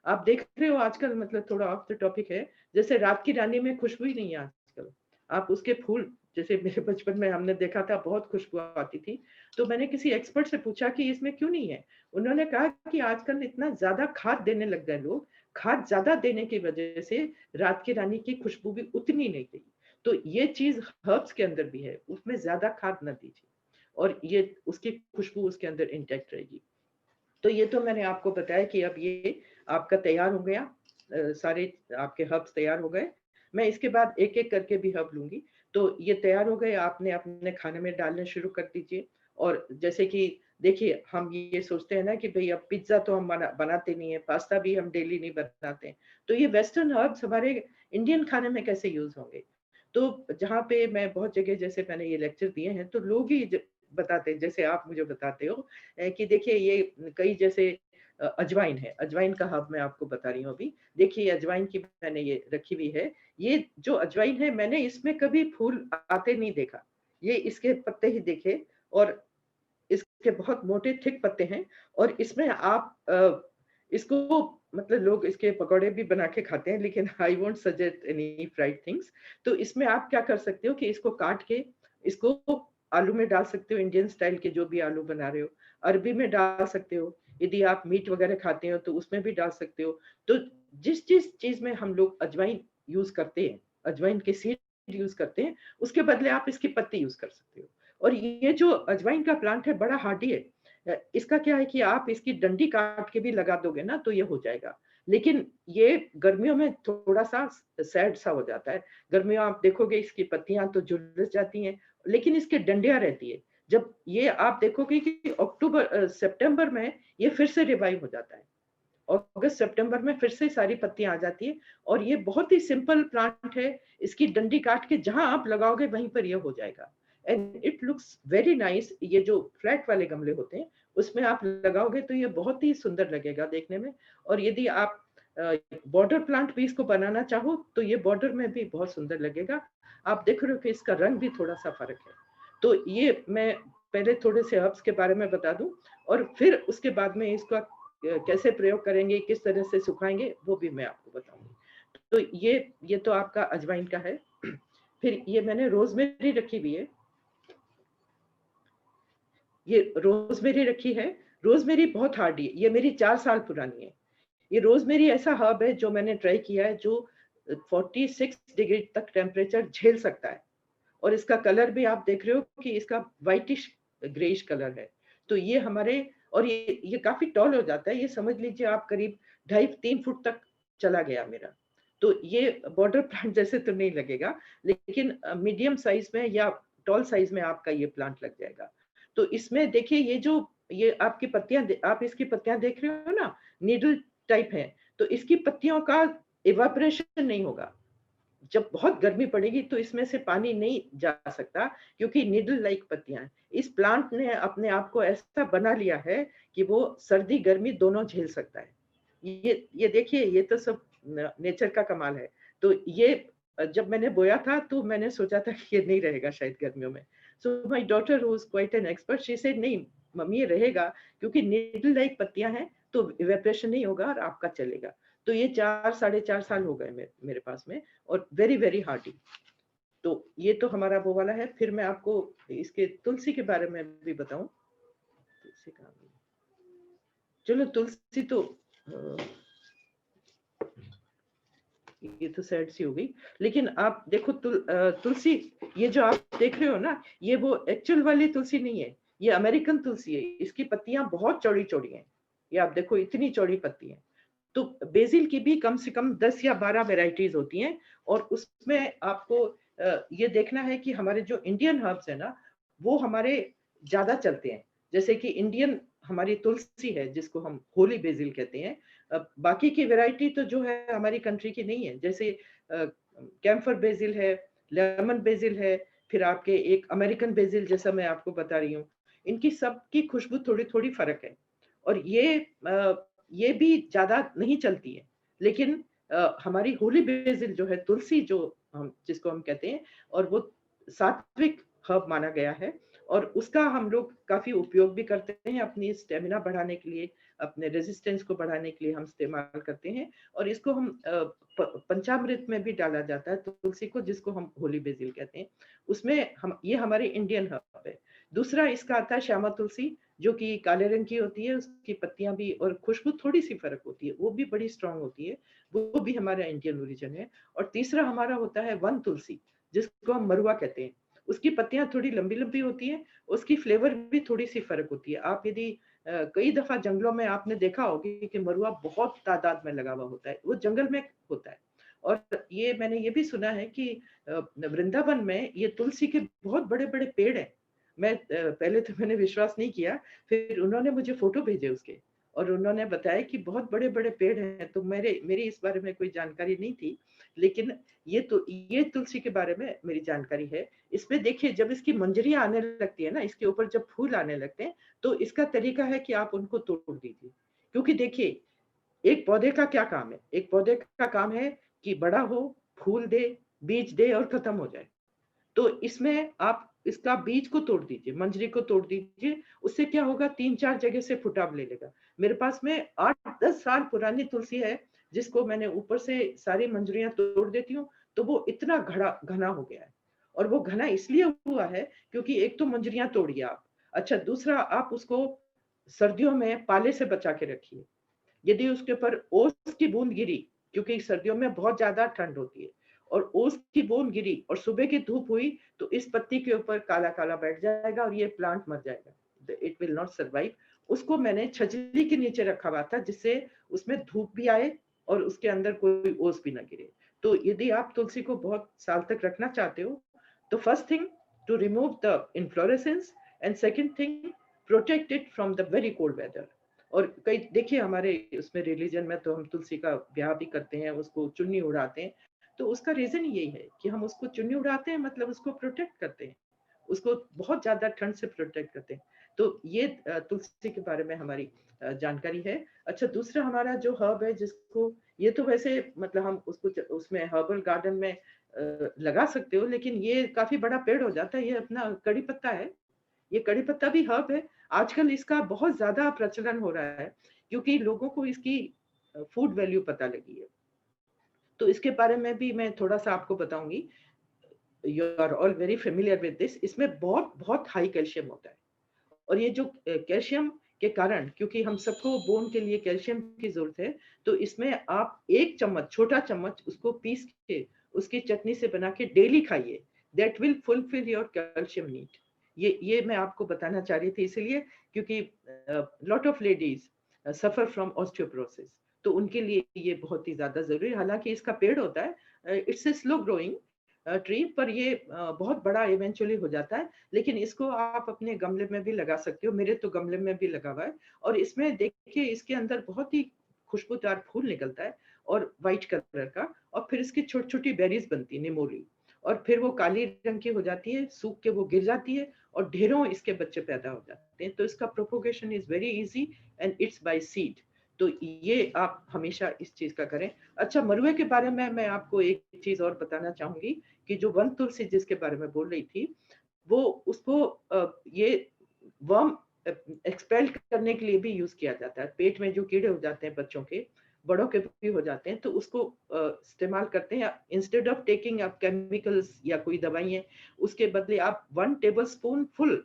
आप देख रहे हो आजकल, मतलब थोड़ा ऑफ द टॉपिक है, जैसे रात की रानी में खुशबू ही नहीं है आजकल। आप उसके फूल जैसे मेरे बचपन में हमने देखा था बहुत खुशबू आती थी। तो मैंने किसी एक्सपर्ट से पूछा कि इसमें क्यों नहीं है? उन्होंने कहा कि आजकल इतना ज़्यादा खाद देने लग गए लोग, खाद ज़्यादा देने की वजह से रात की रानी की खुशबू भी उतनी नहीं रही। तो ये चीज़ हर्ब्स के अंदर भी है, उसमें ज़्यादा खाद ना दीजिए और ये उसकी खुशबू उसके अंदर इंटैक्ट रहेगी। तो ये तो मैंने आपको बताया कि अब ये आपका तैयार हो गया, सारे आपके हर्ब्स तैयार हो गए। मैं इसके बाद एक-एक करके भी हर्ब लूँगी। तो ये तैयार हो गए, आपने अपने खाने में डालने शुरू कर दीजिए। और जैसे कि देखिए, हम ये सोचते हैं ना कि भई अब पिज़्ज़ा तो हम बनाते नहीं है, पास्ता भी हम डेली नहीं बनाते हैं। तो ये वेस्टर्न हर्ब्स हमारे इंडियन खाने में कैसे यूज़ होंगे? तो जहाँ पे मैं बहुत जगह जैसे मैंने ये लेक्चर दिए हैं, तो लोग ही बताते हैं, जैसे आप मुझे बताते हो कि देखिए ये कई जैसे अजवाइन है, अजवाइन का हब मैं आपको बता रही हूँ अभी। देखिए अजवाइन की मैंने ये रखी हुई है। ये जो अजवाइन है मैंने इसमें कभी फूल आते नहीं देखा। ये इसके पत्ते ही देखे और इसके बहुत मोटे थिक पत्ते हैं और इसमें आप इसको मतलब लोग इसके पकौड़े भी बना के खाते हैं, लेकिन I won't suggest any fried things. तो इसमें आप क्या कर सकते हो कि इसको काट के इसको आलू में डाल सकते हो, इंडियन स्टाइल के जो भी आलू बना रहे हो, अरबी में डाल सकते हो, यदि आप मीट वगैरह खाते हो तो उसमें भी डाल सकते हो। तो जिस जिस चीज में हम लोग अजवाइन यूज करते हैं, अजवाइन के सीड यूज करते हैं, उसके बदले आप इसकी पत्ती यूज कर सकते हो। और ये जो अजवाइन का प्लांट है बड़ा हार्डी है। इसका क्या है कि आप इसकी डंडी काट के भी लगा दोगे ना तो ये हो जाएगा, लेकिन ये गर्मियों में थोड़ा सा सैड सा हो जाता है। गर्मियों आप देखोगे इसकी पत्तियां तो झुलस जाती हैं, लेकिन इसके डंडियां रहती है। जब ये आप देखोगे कि अक्टूबर सितंबर में ये फिर से रिवाइव हो जाता है, अगस्त सितंबर में फिर से सारी पत्तियां आ जाती है। और ये बहुत ही सिंपल प्लांट है, इसकी डंडी काट के जहां आप लगाओगे वहीं पर ये हो जाएगा and it looks very nice. ये जो फ्लैट वाले गमले होते हैं उसमें आप लगाओगे तो ये बहुत ही सुंदर लगेगा देखने में। और यदि आप बॉर्डर प्लांट भी इसको बनाना चाहो तो ये बॉर्डर में भी बहुत सुंदर लगेगा। आप देख रहे हो कि इसका रंग भी थोड़ा सा फर्क है। तो ये मैं पहले थोड़े से हर्ब्स के बारे में बता दूं और फिर उसके बाद में इसका कैसे प्रयोग करेंगे, किस तरह से सुखाएंगे, वो भी मैं आपको बताऊंगी। तो ये तो आपका अजवाइन का है। फिर ये मैंने रोजमेरी रखी हुई है, ये रोजमेरी रखी है। रोजमेरी बहुत हार्डी है, ये मेरी 4 साल पुरानी है। ये रोजमेरी ऐसा हर्ब है जो मैंने ट्राई किया है, जो 46 डिग्री तक टेम्परेचर झेल सकता है। और इसका कलर भी आप देख रहे हो कि इसका व्हाइटिश ग्रेइश कलर है। तो ये हमारे और ये काफी टॉल हो जाता है, ये समझ लीजिए आप करीब 2.5-3 फुट तक चला गया मेरा। तो ये बॉर्डर प्लांट जैसे तो नहीं लगेगा, लेकिन मीडियम साइज में या टॉल साइज में आपका ये प्लांट लग जाएगा। तो इसमें देखिए ये आपकी पत्तियां, आप इसकी पत्तियां देख रहे हो ना, नीडल टाइप है। तो इसकी पत्तियों का इवापोरेशन नहीं होगा। जब बहुत गर्मी पड़ेगी तो इसमें से पानी नहीं जा सकता, क्योंकि नीडल लाइक पत्तियां हैं। इस प्लांट ने अपने आप को ऐसा बना लिया है कि वो सर्दी गर्मी दोनों झेल सकता है। ये देखिए, ये तो सब नेचर का कमाल है। तो ये जब मैंने बोया था तो मैंने सोचा था कि ये नहीं रहेगा शायद गर्मियों में। So my daughter who is quite an expert, she said नहीं मम्मी ये रहेगा, क्योंकि नीडल लाइक पत्तियां हैं तो इवेपोरेशन नहीं होगा और आपका चलेगा। तो ये 4-4.5 साल हो गए मेरे पास में, और वेरी वेरी हार्डी। तो ये तो हमारा वो वाला है। फिर मैं आपको इसके तुलसी के बारे में भी बताऊं। तुलसी का, चलो तुलसी तो ये तो सैड सी हो गई, लेकिन आप देखो तुलसी, ये जो आप देख रहे हो ना, ये वो एक्चुअल वाली तुलसी नहीं है, ये अमेरिकन तुलसी है। इसकी पत्तियां बहुत चौड़ी चौड़ी हैं, ये आप देखो इतनी चौड़ी पत्ती है। तो बेसिल की भी कम से कम 10 या 12 वेराइटीज होती हैं, और उसमें आपको ये देखना है कि हमारे जो इंडियन हर्ब्स है ना, वो हमारे ज्यादा चलते हैं। जैसे कि इंडियन हमारी तुलसी है जिसको हम होली बेसिल कहते हैं। बाकी की वैरायटी तो जो है हमारी कंट्री की नहीं है, जैसे कैम्फर बेसिल है, लेमन बेसिल है, फिर आपके एक अमेरिकन बेसिल जैसा मैं आपको बता रही हूँ। इनकी सबकी खुशबू थोड़ी थोड़ी फर्क है, और ये भी ज्यादा नहीं चलती है। लेकिन हमारी होली बेसिल जो है, तुलसी जो हम जिसको हम कहते हैं, और वो सात्विक हर्ब माना गया है, और उसका हम लोग काफी उपयोग भी करते हैं अपनी स्टेमिना बढ़ाने के लिए, अपने रेजिस्टेंस को बढ़ाने के लिए हम इस्तेमाल करते हैं। और इसको हम पंचामृत में भी डाला जाता है तुलसी को, जिसको हम होली बेसिल कहते हैं। उसमें हम, ये हमारे इंडियन हर्ब है। दूसरा इसका आता है श्यामा तुलसी, जो कि काले रंग की होती है, उसकी पत्तियां भी और खुशबू थोड़ी सी फर्क होती है, वो भी बड़ी स्ट्रांग होती है, वो भी हमारा इंडियन ओरिजिन है। और तीसरा हमारा होता है वन तुलसी, जिसको हम मरुआ कहते हैं। उसकी पत्तियां थोड़ी लंबी लंबी होती हैं, उसकी फ्लेवर भी थोड़ी सी फर्क होती है। आप यदि कई दफा जंगलों में आपने देखा होगा कि मरुआ बहुत तादाद में लगा हुआ होता है, वो जंगल में होता है। और ये मैंने ये भी सुना है कि वृंदावन में ये तुलसी के बहुत बड़े बड़े पेड़ हैं। मैं पहले तो मैंने विश्वास नहीं किया, फिर उन्होंने मुझे फोटो भेजे उसके, और उन्होंने बताया कि बहुत बड़े बड़े पेड़ हैं। तो मेरी इस बारे में कोई जानकारी नहीं थी, लेकिन ये तुलसी के बारे में मेरी जानकारी है। इसमें देखिए, जब इसकी मंजरियां आने लगती है ना, इसके ऊपर जब फूल आने लगते हैं, तो इसका तरीका है कि आप उनको तोड़ दीजिए। क्योंकि देखिए, एक पौधे का क्या काम है? एक पौधे का काम है कि बड़ा हो, फूल दे, बीज दे और खत्म हो जाए। तो इसमें आप इसका बीज को तोड़ दीजिए, मंजरी को तोड़ दीजिए। उससे क्या होगा, 3-4 जगह से फुटाव ले लेगा। मेरे पास में 8-10 साल पुरानी तुलसी है, जिसको मैंने ऊपर से सारी मंजरियां तोड़ देती हूँ, तो वो इतना घना हो गया है। और वो घना इसलिए हुआ है क्योंकि एक तो मंजरियां तोड़िए आप, अच्छा दूसरा आप उसको सर्दियों में पाले से बचा के रखिए। यदि उसके ऊपर ओस की बूंद गिरी, क्योंकि सर्दियों में बहुत ज्यादा ठंड होती है, और ओस की बूंद गिरी और सुबह की धूप हुई, तो इस पत्ती के ऊपर काला काला बैठ जाएगा और ये प्लांट मर जाएगा, इट विल नॉट सर्वाइव। उसको मैंने छजली के नीचे रखा हुआ था, जिससे उसमें धूप भी आए और उसके अंदर कोई ओस भी ना गिरे। तो यदि आप तुलसी को बहुत साल तक रखना चाहते हो, तो first thing, to remove the inflorescence, and second thing, protect it from the very cold weather. और कई देखिए, हमारे उसमें रिलीजन में तो हम तुलसी का ब्याह भी करते हैं, उसको चुन्नी उड़ाते हैं। तो उसका रीजन यही है कि हम उसको चुन्नी उड़ाते हैं, मतलब उसको प्रोटेक्ट करते हैं, उसको बहुत ज्यादा ठंड से प्रोटेक्ट करते हैं। तो ये तुलसी के बारे में हमारी जानकारी है। अच्छा, दूसरा हमारा जो हर्ब है, जिसको ये तो वैसे मतलब हम उसको उसमें हर्बल गार्डन में लगा सकते हो, लेकिन ये काफी बड़ा पेड़ हो जाता है। ये अपना कड़ी पत्ता है। ये कड़ी पत्ता भी हर्ब है। आजकल इसका बहुत ज्यादा प्रचलन हो रहा है, क्योंकि लोगों को इसकी फूड वैल्यू पता लगी है। तो इसके बारे में भी मैं थोड़ा सा आपको बताऊंगी। You are all very familiar with this. इसमें बहुत बहुत हाई कैल्शियम होता है। और ये जो कैल्शियम के कारण, क्योंकि हम सबको बोन के लिए कैल्शियम की जरूरत है, तो इसमें आप 1 चम्मच, छोटा चम्मच उसको पीस के उसकी चटनी से बना के डेली खाइए। That will fulfil your calcium need. ये मैं आपको बताना चाह रही थी, इसलिए क्योंकि lot of ladies suffer from osteoporosis, तो उनके लिए ये बहुत ही ज्यादा जरूरी है। हालांकि इसका पेड़ होता है, it's a slow growing tree, पर ये बहुत बड़ा इवेंचुअली हो जाता है। लेकिन इसको आप अपने गमले में भी लगा सकते हो, मेरे तो गमले में भी लगा हुआ है। और इसमें देखिए, इसके अंदर बहुत ही खुशबूदार फूल निकलता है, और व्हाइट कलर का, और फिर इसकी छोटी छोटी बेरीज बनती है, निमोली, और फिर वो काली रंग की हो जाती है, सूख के वो गिर जाती है, और ढेरों इसके बच्चे पैदा हो जाते हैं। तो इसका propagation is very easy, and it's by seed. तो ये आप हमेशा इस चीज का करें। अच्छा, मरुए के बारे में मैं आपको एक चीज और बताना चाहूंगी, कि जो वन तुलसी जिसके बारे में बोल रही थी, वो उसको ये वर्म एक्सपेल करने के लिए भी यूज किया जाता है। पेट में जो कीड़े हो जाते हैं बच्चों के, बड़ों के भी हो जाते हैं, तो उसको इस्तेमाल करते हैं। Instead of taking up chemicals या कोई दवाइयाँ, उसके बदले आप 1 टेबलस्पून फुल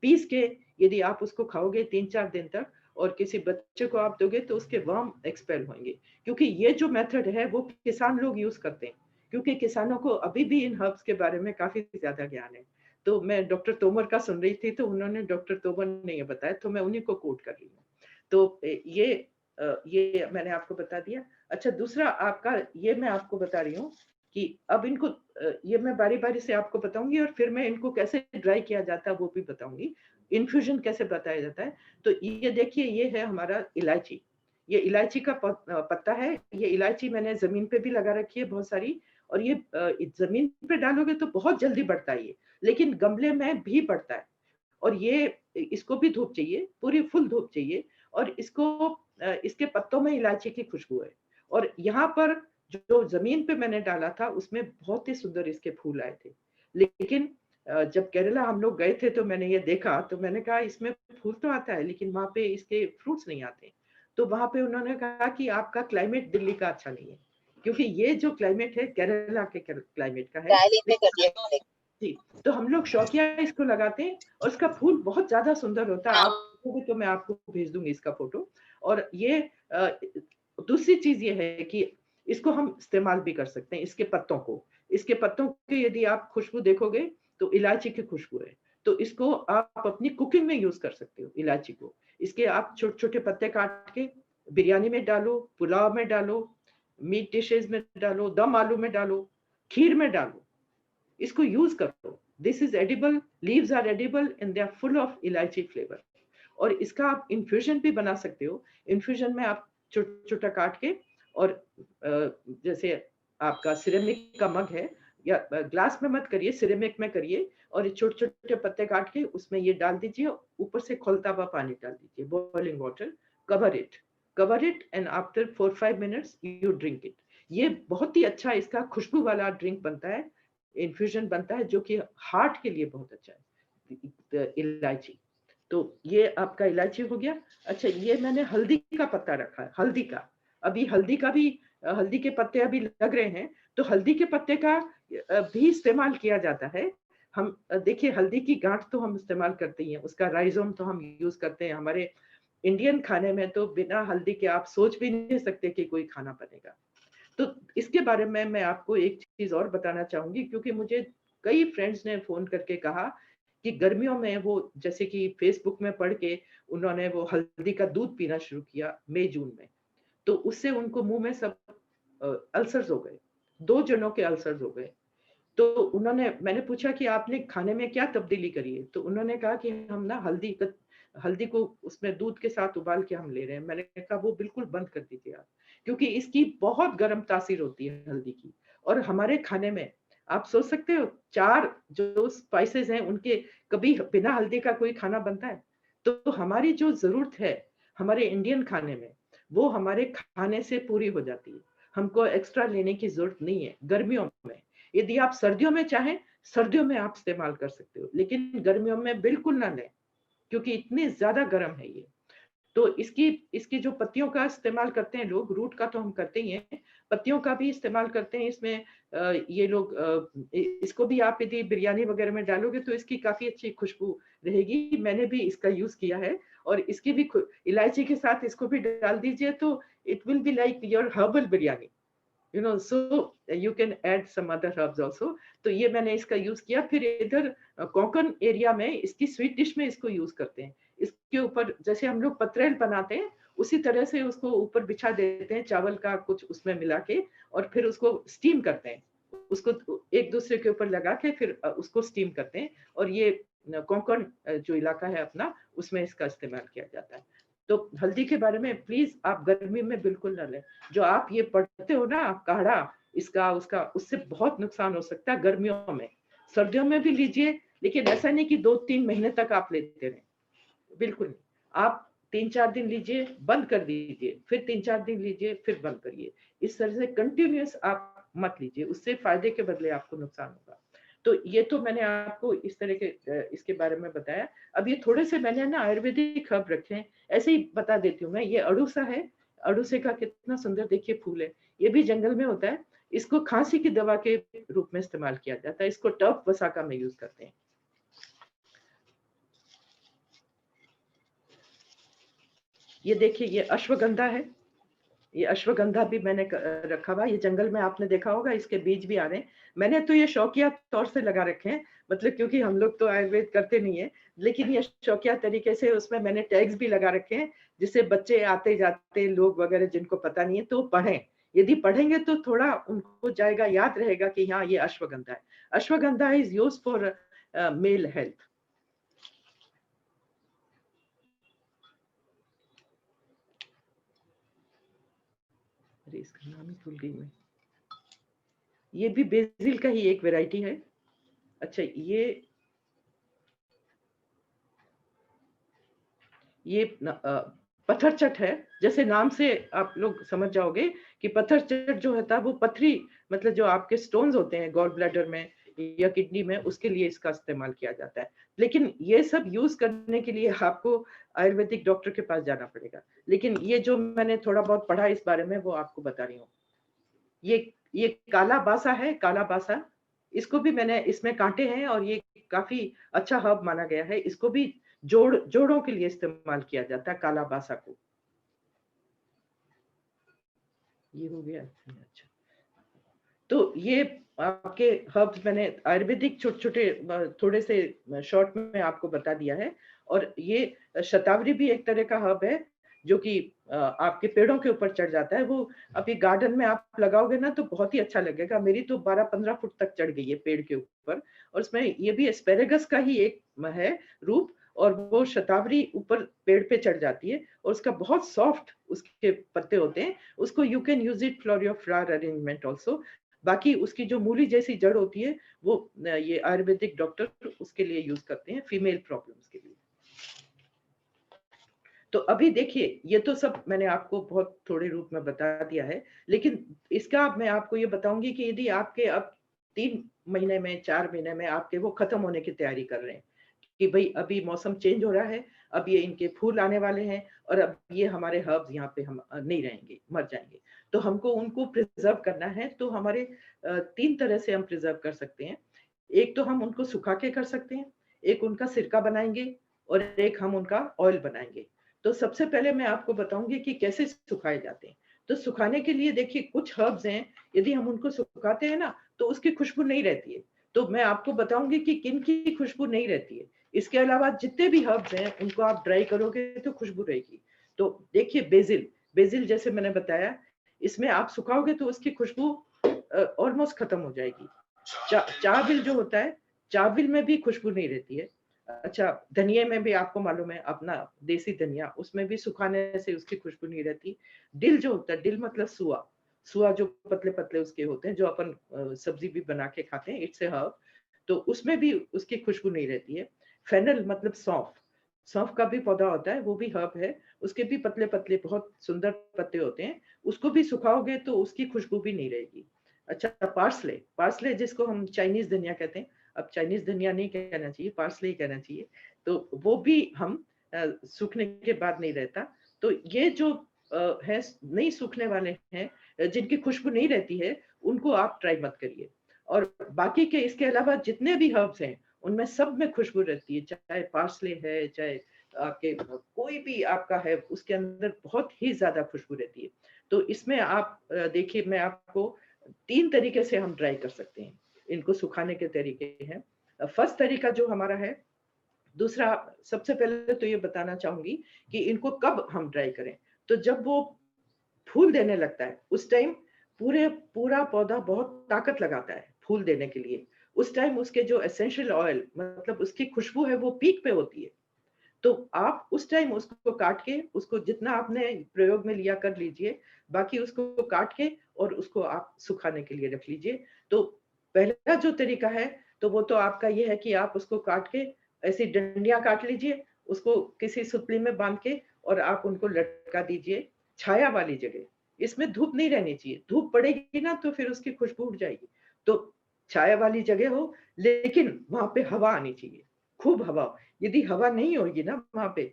पीस के यदि आप उसको खाओगे 3-4 दिन तक, और किसी बच्चे को आप दोगे, तो उसके वर्म एक्सपेल होंगे। क्योंकि ये जो मेथड है वो किसान लोग यूज करते हैं, क्योंकि किसानों को अभी भी इन हर्ब्स के बारे में काफी ज्यादा ज्ञान है। तो मैं डॉक्टर तोमर का सुन रही थी, तो उन्होंने, डॉक्टर तोमर ने ये बताया, तो मैं उन्हीं को कोट कर रही हूँ। तो ये मैंने आपको बता दिया। अच्छा, दूसरा आपका, ये मैं आपको बता रही हूँ कि अब इनको ये मैं बारी बारी से आपको बताऊंगी, और फिर मैं इनको कैसे ड्राई किया जाता है वो भी बताऊंगी, इन्फ्यूजन कैसे बताया जाता है। तो ये देखिए, ये है हमारा इलायची। ये इलायची का पत्ता है। ये इलायची मैंने जमीन पे भी लगा रखी है बहुत सारी, और ये जमीन पे डालोगे तो बहुत जल्दी बढ़ता है ये, लेकिन गमले में भी बढ़ता है। और ये, इसको भी धूप चाहिए, पूरी फुल धूप चाहिए। और इसको इसके पत्तों में इलायची की खुशबू है। और यहाँ पर जो जमीन पे मैंने डाला था, उसमें बहुत ही सुंदर इसके फूल आए थे। लेकिन जब केरला हम लोग गए थे, तो मैंने ये देखा, तो मैंने कहा इसमें फूल तो आता है, लेकिन वहां पे इसके फ्रूट्स नहीं आते। तो वहां पे उन्होंने कहा कि आपका क्लाइमेट दिल्ली का अच्छा नहीं है, क्योंकि ये जो क्लाइमेट है केरला के क्लाइमेट का है जी। तो हम लोग शौकिया इसको लगाते हैं और इसका फूल बहुत ज्यादा सुंदर होता है। आप देखोगे तो मैं आपको भेज दूंगी इसका फोटो। और ये दूसरी चीज ये है कि इसको हम इस्तेमाल भी कर सकते हैं, इसके पत्तों को। इसके पत्तों की यदि आप खुशबू देखोगे तो इलायची की खुशबू है, तो इसको आप अपनी कुकिंग में यूज कर सकते हो इलायची को। इसके आप छोटे छोटे पत्ते काट के बिरयानी में डालो, पुलाव में डालो, मीट डिशेज में डालो, दम आलू में डालो, खीर में डालो, इसको यूज करो। This is edible, leaves are edible and they are full of elaichi flavour. और इसका आप इन्फ्यूजन भी बना सकते हो। इन्फ्यूजन में आप छोटा छोटा काट के, और जैसे आपका सिरेमिक का मग है, या ग्लास में मत करिए, सिरेमिक में करिए, और छोटे छोटे पत्ते काट के उसमें ये डाल दीजिए, ऊपर से खौलता हुआ पानी डाल दीजिए, boiling water, cover it and after 4-5 minutes you drink it. ये बहुत ही अच्छा इसका खुशबू वाला ड्रिंक बनता है, इन्फ्यूजन बनता है, जो कि हार्ट के लिए बहुत अच्छा है, इलायची। तो ये आपका इलायची हो गया। अच्छा, ये मैंने हल्दी का पत्ता रखा है, हल्दी का। अभी हल्दी का भी, हल्दी के पत्ते अभी लग रहे हैं, तो हल्दी के पत्ते का भी इस्तेमाल किया जाता है। हम देखिए, हल्दी की गांठ तो हम इस्तेमाल करते ही हैं, उसका राइजोम तो हम यूज करते हैं। हमारे इंडियन खाने में तो बिना हल्दी के आप सोच भी नहीं सकते कि कोई खाना बनेगा। तो इसके बारे में मैं आपको एक चीज और बताना चाहूंगी, क्योंकि मुझे कई फ्रेंड्स ने फोन करके कहा कि गर्मियों में वो, जैसे कि फेसबुक में पढ़ के उन्होंने वो हल्दी का दूध पीना शुरू किया मई जून में, तो उससे उनको मुंह में सब अल्सर्स हो गए, 2 जनों के अल्सर्स हो गए। तो उन्होंने, मैंने पूछा कि आपने खाने में क्या तब्दीली करी है, तो उन्होंने कहा कि हम ना हल्दी को उसमें दूध के साथ उबाल के हम ले रहे हैं। मैंने कहा वो बिल्कुल बंद कर दीजिए आप, क्योंकि इसकी बहुत गर्म तासीर होती है हल्दी की। और हमारे खाने में आप सोच सकते हो, 4 जो स्पाइसेस हैं उनके, कभी बिना हल्दी का कोई खाना बनता है? तो हमारी जो जरूरत है हमारे इंडियन खाने में, वो हमारे खाने से पूरी हो जाती है। हमको एक्स्ट्रा लेने की जरूरत नहीं है गर्मियों में। यदि आप सर्दियों में चाहें, सर्दियों में आप इस्तेमाल कर सकते हो, लेकिन गर्मियों में बिल्कुल ना लें, क्योंकि इतने ज्यादा गर्म है ये। तो इसकी जो पत्तियों का इस्तेमाल करते हैं लोग, रूट का तो हम करते ही हैं, पत्तियों का भी इस्तेमाल करते हैं इसमें। ये लोग इसको भी आप यदि बिरयानी वगैरह में डालोगे तो इसकी काफी अच्छी खुशबू रहेगी। मैंने भी इसका यूज किया है, और इसकी भी इलायची के साथ इसको भी डाल दीजिए, तो it will be like your herbal biryani, so you can add some other herbs also। तो ये मैंने इसका यूज किया। फिर इधर कोंकण एरिया में इसकी स्वीट डिश में इसको यूज करते हैं। इसके ऊपर जैसे हम लोग पतरेल बनाते हैं, उसी तरह से उसको ऊपर बिछा देते हैं चावल का कुछ उसमें मिला के, और फिर उसको स्टीम करते हैं, उसको एक दूसरे के ऊपर लगा के फिर उसको स्टीम करते हैं। और ये कोंकण जो इलाका है अपना, उसमें इसका इस्तेमाल किया जाता है। तो हल्दी के बारे में प्लीज आप गर्मी में बिल्कुल ना लें। जो आप ये पढ़ते हो ना काढ़ा, इसका उसका, उससे बहुत नुकसान हो सकता है गर्मियों में। सर्दियों में भी लीजिए, लेकिन ऐसा नहीं कि 2-3 महीने तक आप लेते रहें, बिल्कुल नहीं। आप 3-4 दिन लीजिए, बंद कर दीजिए, फिर 3-4 दिन लीजिए, फिर बंद करिए। इस तरह से कंटिन्यूअस आप मत लीजिए, उससे फायदे के बदले आपको नुकसान होगा। तो ये तो मैंने आपको इस तरह के इसके बारे में बताया। अब ये थोड़े से मैंने ना आयुर्वेदिक हर्ब रखे हैं, ऐसे ही बता देती हूँ मैं। ये अड़ूसा है, अड़ूसे का कितना सुंदर देखिए फूल है, ये भी जंगल में होता है। इसको खांसी की दवा के रूप में इस्तेमाल किया जाता है, इसको टफ वसाका में यूज करते हैं। ये देखिए, ये अश्वगंधा है, ये अश्वगंधा भी मैंने रखा हुआ। ये जंगल में आपने देखा होगा, इसके बीज भी आ रहे हैं। मैंने तो ये शौकिया तौर से लगा रखे हैं, मतलब क्योंकि हम लोग तो आयुर्वेद करते नहीं है, लेकिन ये शौकिया तरीके से उसमें मैंने टैग्स भी लगा रखे हैं, जिससे बच्चे आते जाते लोग वगैरह जिनको पता नहीं है तो पढ़ें। यदि पढ़ेंगे तो थोड़ा उनको जाएगा, याद रहेगा कि हाँ ये अश्वगंधा है। Ashwagandha is use for male health. अरे इसका नाम ही भूल गई मैं। ये भी बेसिल का ही एक वैरायटी है। अच्छा, ये पत्थर चट है। जैसे नाम से आप लोग समझ जाओगे कि पत्थर चट जो होता है वो पथरी, मतलब जो आपके स्टोन्स होते हैं गॉल ब्लैडर में या किडनी में, उसके लिए इसका इस्तेमाल किया जाता है। लेकिन ये सब यूज करने के लिए आपको आयुर्वेदिक डॉक्टर के पास जाना पड़ेगा। लेकिन ये जो मैंने थोड़ा बहुत पढ़ा इस बारे में वो आपको बता रही हूँ। ये काला बासा है, काला बासा, इसको भी मैंने, इसमें कांटे हैं और ये काफी अच्छा हर्ब माना गया है। इसको भी जोड़ों के लिए इस्तेमाल किया जाता है, काला बासा को। ये हो गया। अच्छा, तो ये आपके हर्ब्स मैंने आयुर्वेदिक छोटे छोटे थोड़े से शॉर्ट में आपको बता दिया है। और ये शतावरी भी एक तरह का हर्ब है जो कि आपके पेड़ों के ऊपर चढ़ जाता है। वो अभी गार्डन में आप लगाओगे ना तो बहुत ही अच्छा लगेगा। मेरी तो 12-15 फुट तक चढ़ गई है पेड़ के ऊपर। और उसमें ये भी एस्पेरेगस का ही एक है रूप, और वो शतावरी ऊपर पेड़ पे चढ़ जाती है और उसका बहुत सॉफ्ट उसके पत्ते होते हैं। उसको you can use it for your flower arrangement also. बाकी उसकी जो मूली जैसी जड़ होती है वो ये आयुर्वेदिक डॉक्टर उसके लिए यूज करते हैं, फीमेल प्रॉब्लम्स के लिए। तो अभी देखिए, ये तो सब मैंने आपको बहुत थोड़े रूप में बता दिया है, लेकिन इसका मैं आपको ये बताऊंगी कि यदि आपके अब 3 महीने में, 4 महीने में आपके वो खत्म होने की तैयारी कर रहे हैं कि भाई अभी मौसम चेंज हो रहा है, अब ये इनके फूल आने वाले हैं और अब ये हमारे हर्ब्स यहाँ पे हम नहीं रहेंगे, मर जाएंगे, तो हमको उनको प्रिजर्व करना है। तो हमारे 3 तरह से हम प्रिजर्व कर सकते हैं। एक तो हम उनको सुखा के कर सकते हैं, एक उनका सिरका बनाएंगे और एक हम उनका ऑयल बनाएंगे। तो सबसे पहले मैं आपको बताऊंगी कि कैसे सुखाए जाते हैं। तो सुखाने के लिए देखिए, कुछ हर्ब्स हैं, यदि हम उनको सुखाते हैं ना तो उसकी खुशबू नहीं रहती है। तो मैं आपको बताऊंगी कि किन की खुशबू नहीं रहती है। इसके अलावा जितने भी हर्ब्स हैं उनको आप ड्राई करोगे तो खुशबू रहेगी। तो देखिए, बेसिल जैसे मैंने बताया, इसमें आप सुखाओगे तो उसकी खुशबू ऑलमोस्ट खत्म हो जाएगी। चाविल जो होता है, चाविल में भी खुशबू नहीं रहती है। अच्छा, धनिये में भी आपको मालूम है, अपना देसी धनिया, उसमें भी सुखाने से उसकी खुशबू नहीं रहती। डिल जो होता है, डिल मतलब सुआ जो पतले पतले उसके होते हैं, जो अपन सब्जी भी बना के खाते हैं, इट्स ए हर्ब, तो उसमें भी उसकी खुशबू नहीं रहती है। फेनल मतलब सौंफ का भी पौधा होता है, वो भी हर्ब है, उसके भी पतले पतले बहुत सुंदर पत्ते होते हैं, उसको भी सुखाओगे तो उसकी खुशबू भी नहीं रहेगी। अच्छा, पार्सले जिसको हम चाइनीज धनिया कहते हैं, अब चाइनीज धनिया नहीं कहना चाहिए, पार्सले ही कहना चाहिए, तो वो भी हम सूखने के बाद नहीं रहता। तो ये जो है नहीं सूखने वाले हैं, जिनकी खुशबू नहीं रहती है, उनको आप ट्राई मत करिए। और बाकी के इसके अलावा जितने भी हर्ब्स हैं उनमें सब में खुशबू रहती है, चाहे पार्सले है, चाहे आपके कोई भी आपका है, उसके अंदर बहुत ही ज्यादा खुशबू रहती है। तो इसमें आप देखिए, मैं आपको 3 तरीके से हम ट्राई कर सकते हैं, इनको सुखाने के तरीके हैं। फर्स्ट तरीका जो हमारा है, दूसरा, सबसे पहले तो ये बताना चाहूंगी कि इनको कब हम ड्राई करें। तो जब वो फूल देने लगता है उस टाइम पूरा पौधा बहुत ताकत लगाता है फूल देने के लिए। उस टाइम उसके जो एसेंशियल ऑयल मतलब उसकी खुशबू है वो पीक पे होती है। तो आप उस टाइम उसको काट के, उसको जितना आपने प्रयोग में लिया कर लीजिए, बाकी उसको काट के और उसको आप सुखाने के लिए रख लीजिए। तो पहला जो तरीका है तो वो तो आपका ये है कि आप उसको काट के ऐसी डंडियां काट लीजिए, उसको किसी सुतली में बांध के और आप उनको लटका दीजिए छाया वाली जगह। इसमें धूप नहीं रहनी चाहिए, धूप पड़ेगी ना तो फिर उसकी खुशबू उड़ जाएगी। तो छाया वाली जगह हो, लेकिन वहां पे हवा आनी चाहिए, खूब हवा। यदि हवा नहीं होगी ना वहां पे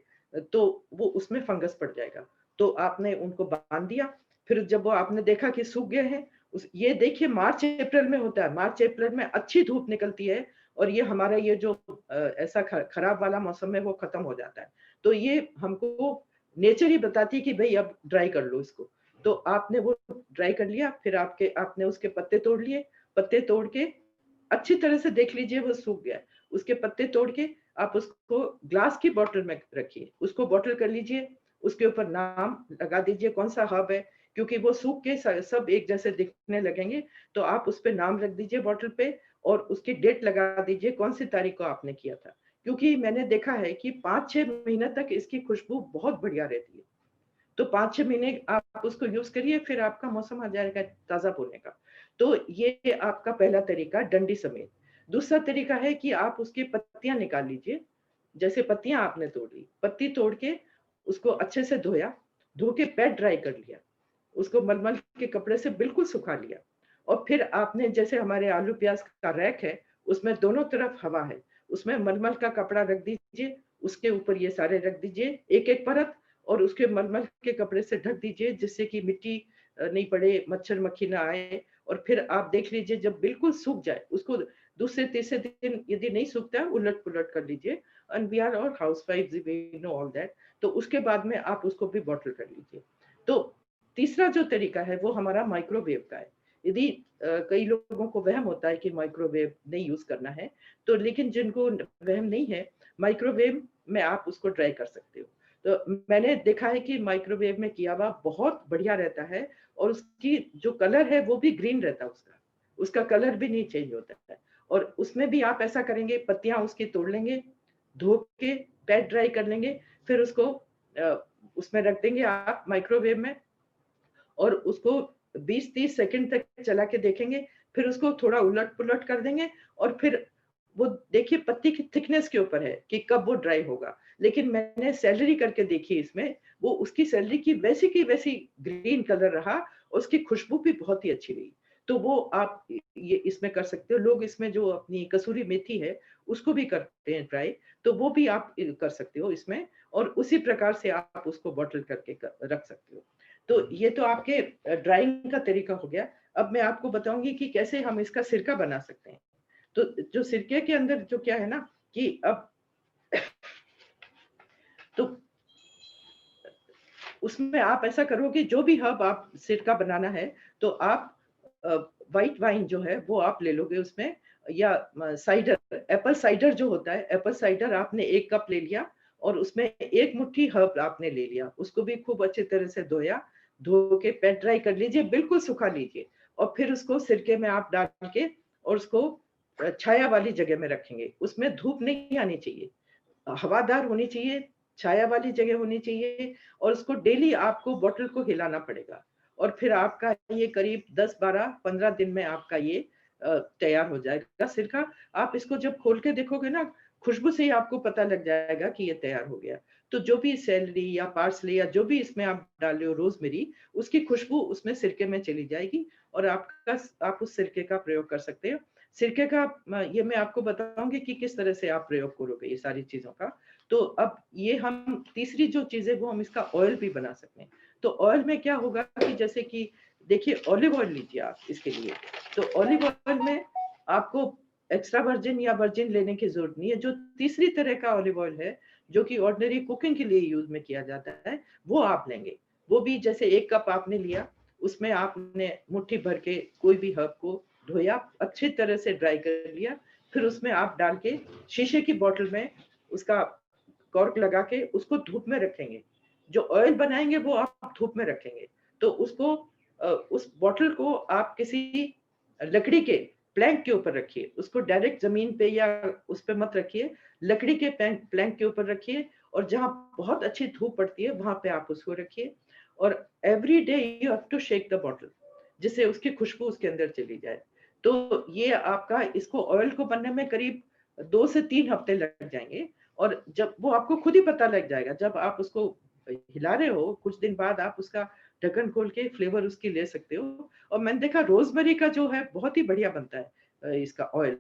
तो वो उसमें फंगस पड़ जाएगा। तो आपने उनको बांध दिया, फिर जब वो आपने देखा कि सूख गए हैं, ये देखिए मार्च अप्रैल में होता है, मार्च अप्रैल में अच्छी धूप निकलती है और ये हमारा ये जो ऐसा खराब वाला मौसम है वो खत्म हो जाता है। तो ये हमको नेचर ही बताती है कि भाई अब ड्राई कर लो इसको। तो आपने वो ड्राई कर लिया, फिर आपने उसके पत्ते तोड़ लिए, पत्ते तोड़ के अच्छी तरह से देख लीजिए वो सूख गया। उसके पत्ते तोड़ के आप उसको ग्लास की बोतल में रखिए, उसको बोतल कर लीजिए, उसके ऊपर नाम लगा दीजिए कौन सा हर्ब है, क्योंकि वो सूख के सब एक जैसे दिखने लगेंगे। तो आप उस पे नाम रख दीजिए बोतल पे और उसकी डेट लगा दीजिए कौन सी तारीख को आपने किया था। क्योंकि मैंने देखा है कि 5-6 महीने तक इसकी खुशबू बहुत बढ़िया रहती है। तो 5-6 महीने आप उसको यूज करिए, फिर आपका मौसम आ जाएगा ताजा बोने का। तो ये आपका पहला तरीका, डंडी समेत। दूसरा तरीका है कि आप उसकी पत्तियां निकाल लीजिए। जैसे पत्तियां आपने तोड़ ली, पत्ती तोड़ के उसको अच्छे से धोया, धो के पैड ड्राई कर लिया, उसको मलमल के कपड़े से बिल्कुल सुखा लिया। और फिर आपने, जैसे हमारे आलू प्याज का रैक है उसमें दोनों तरफ हवा है, उसमें मलमल का कपड़ा रख दीजिए, उसके ऊपर ये सारे रख दीजिए एक एक परत, और उसके मलमल के कपड़े से ढक दीजिए जिससे कि मिट्टी नहीं पड़े, मच्छर मक्खी ना आए। और फिर आप देख लीजिए जब बिल्कुल सूख जाए, उसको दूसरे तीसरे दिन यदि नहीं सूखता है, उलट पुलट कर लीजिए। एंड वी आर ऑल हाउसवाइफ्स, वी नो ऑल दैट। तो उसके बाद में आप उसको भी बॉटल कर लीजिए। तो तीसरा जो तरीका है वो हमारा माइक्रोवेव का है। यदि कई लोगों को वहम होता है कि माइक्रोवेव नहीं यूज करना है, तो लेकिन जिनको वहम नहीं है, माइक्रोवेव में आप उसको ड्राई कर सकते हो। तो मैंने देखा है कि माइक्रोवेव में किया हुआ बहुत बढ़िया रहता है, और उसकी जो कलर है वो भी ग्रीन रहता है, उसका कलर भी नहीं चेंज होता है। और उसमें भी आप ऐसा करेंगे, पत्तियां उसकी तोड़ लेंगे, धो के पैड ड्राई कर लेंगे, फिर उसको उसमें रख देंगे आप माइक्रोवेव में, और उसको 20-30 सेकंड तक चला के देखेंगे, फिर उसको थोड़ा उलट पुलट कर देंगे, और फिर वो देखिए पत्ती की थिकनेस के ऊपर है कि कब वो ड्राई होगा। लेकिन मैंने सैलरी करके देखी इसमें, वो उसकी सैलरी की वैसी ग्रीन कलर रहा, उसकी खुशबू भी बहुत ही अच्छी रही। तो वो आप ये इसमें कर सकते हो। लोग इसमें जो अपनी कसूरी मेथी है उसको भी करते हैं ड्राई, तो वो भी आप कर सकते हो इसमें, और उसी प्रकार से आप उसको बॉटल करके रख सकते हो। तो ये तो आपके ड्राइंग का तरीका हो गया। अब मैं आपको बताऊंगी कि कैसे हम इसका सिरका बना सकते हैं। तो जो सिरके के अंदर जो क्या है ना, कि अब तो उसमें आप ऐसा करोगे, जो भी हर्ब आप सिरका बनाना है, तो आप व्हाइट वाइन जो है वो आप ले लोगे उसमें, या साइडर, एप्पल साइडर जो होता है, एप्पल साइडर आपने 1 कप ले लिया, और उसमें 1 मुट्ठी हर्ब आपने ले लिया, उसको भी खूब अच्छी तरह से धोया, धो के पैट ड्राई कर लीजिए, बिल्कुल सुखा लीजिए, और फिर उसको सिरके में आप डाल के, और उसको छाया वाली जगह में रखेंगे। उसमें धूप नहीं आनी चाहिए, हवादार होनी चाहिए, छाया वाली जगह होनी चाहिए, और उसको डेली आपको बॉटल को हिलाना पड़ेगा। और फिर आपका ये करीब 10-12-15 दिन में आपका ये तैयार हो जाएगा सिरका। आप इसको जब खोल के देखोगे ना, खुशबू से ही आपको पता लग जाएगा कि ये तैयार हो गया। तो जो भी सेलरी या पार्सले या जो भी इसमें आप डाल रहे हो, रोजमेरी, उसकी खुशबू उसमें सिरके में चली जाएगी, और आप उस सिरके का प्रयोग कर सकते हो। सिरके का ये मैं आपको बताऊंगी कि किस तरह से आप प्रयोग करोगे ये सारी चीजों का। तो अब ये हम तीसरी जो चीज है वो हम इसका ऑयल भी बना सकते हैं। तो ऑयल में क्या होगा कि जैसे कि देखिए, ऑलिव ऑयल लीजिए आप इसके लिए। तो ऑलिव ऑयल में आपको एक्स्ट्रा वर्जिन या वर्जिन लेने की जरूरत नहीं है। जो तीसरी तरह का ऑलिव ऑयल है, जो कि ऑर्डिनरी कुकिंग के लिए यूज में किया जाता है, वो आप लेंगे। वो भी जैसे 1 कप आपने लिया, उसमें आपने मुट्ठी भर के कोई भी हर्ब को धोया, अच्छी तरह से ड्राई कर लिया, फिर उसमें आप डाल के शीशे की बोतल में उसका कॉर्क लगा के उसको धूप में रखेंगे। जो ऑयल बनाएंगे वो आप धूप में रखेंगे। तो उसको उस बॉटल को आप किसी लकड़ी के प्लैंक के ऊपर रखिए, उसको डायरेक्ट जमीन पे या उस पे मत रखिए, लकड़ी के प्लैंक के ऊपर रखिए, और जहां बहुत अच्छी धूप पड़ती है वहां पे आप उसको रखिए। और every day you have to shake the bottle, जिससे उसकी खुशबू उसके अंदर चली जाए। तो ये आपका, इसको ऑयल को बनने में करीब 2 से 3 हफ्ते लग जाएंगे। और जब वो आपको खुद ही पता लग जाएगा, जब आप उसको हिला रहे हो, कुछ दिन बाद आप उसका ढक्कन खोल के फ्लेवर उसकी ले सकते हो। और मैंने देखा रोजमेरी का जो है बहुत ही बढ़िया बनता है इसका ऑयल।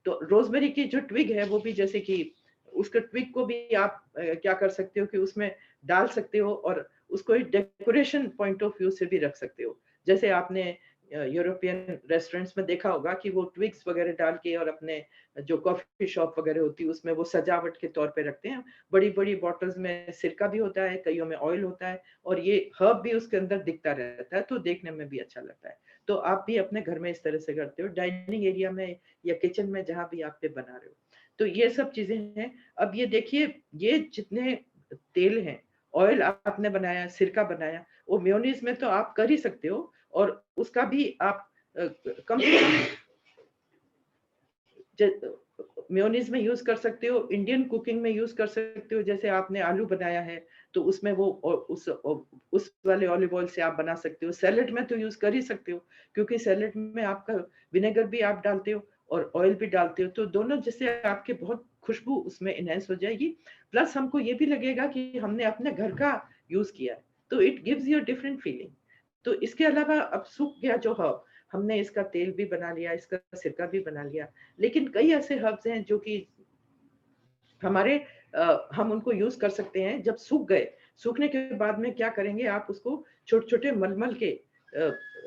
तो रोजमेरी की जो ट्विग है वो भी, जैसे कि उसका ट्विग को भी आप क्या कर सकते हो कि उसमें डाल सकते हो, और उसको एक डेकोरेशन पॉइंट ऑफ व्यू से भी रख सकते हो। जैसे आपने यूरोपियन रेस्टोरेंट्स में देखा होगा कि वो ट्विग्स वगैरह डाल के, और अपने जो कॉफी शॉप वगैरह होती है उसमें वो सजावट के तौर पे रखते हैं। बड़ी बड़ी बॉटल्स में सिरका भी होता है, कईयों में ऑयल होता है, और ये हर्ब भी उसके अंदर दिखता रहता है, तो देखने में भी अच्छा लगता है। तो आप भी अपने घर में इस तरह से करते हो, डाइनिंग एरिया में या किचन में, जहां भी आप पे बना रहे हो। तो ये सब चीजें हैं। अब ये देखिए, ये जितने तेल हैं, ऑयल आपने बनाया, सिरका बनाया, वो मेयोनीज में तो आप कर ही सकते हो, और उसका भी आप कम मेयोनीज में यूज कर सकते हो, इंडियन कुकिंग में यूज कर सकते हो। जैसे आपने आलू बनाया है तो उसमें वो उस वाले ऑलिव ऑयल से आप बना सकते हो। सैलेड में तो यूज कर ही सकते हो, क्योंकि सैलेड में आपका विनेगर भी आप डालते हो और ऑयल भी डालते हो, तो दोनों जिससे आपके बहुत खुशबू उसमें इनहेंस हो जाएगी। प्लस हमको ये भी लगेगा कि हमने अपने घर का यूज किया है, तो it gives you different feeling. तो इसके अलावा अब सूख गया जो हर्ब, हमने इसका तेल भी बना लिया, इसका सिरका भी बना लिया, लेकिन कई ऐसे हर्ब्स हैं जो कि हमारे हम उनको यूज कर सकते हैं जब सूख गए। सूखने के बाद में क्या करेंगे, आप उसको छोटे छोटे मलमल के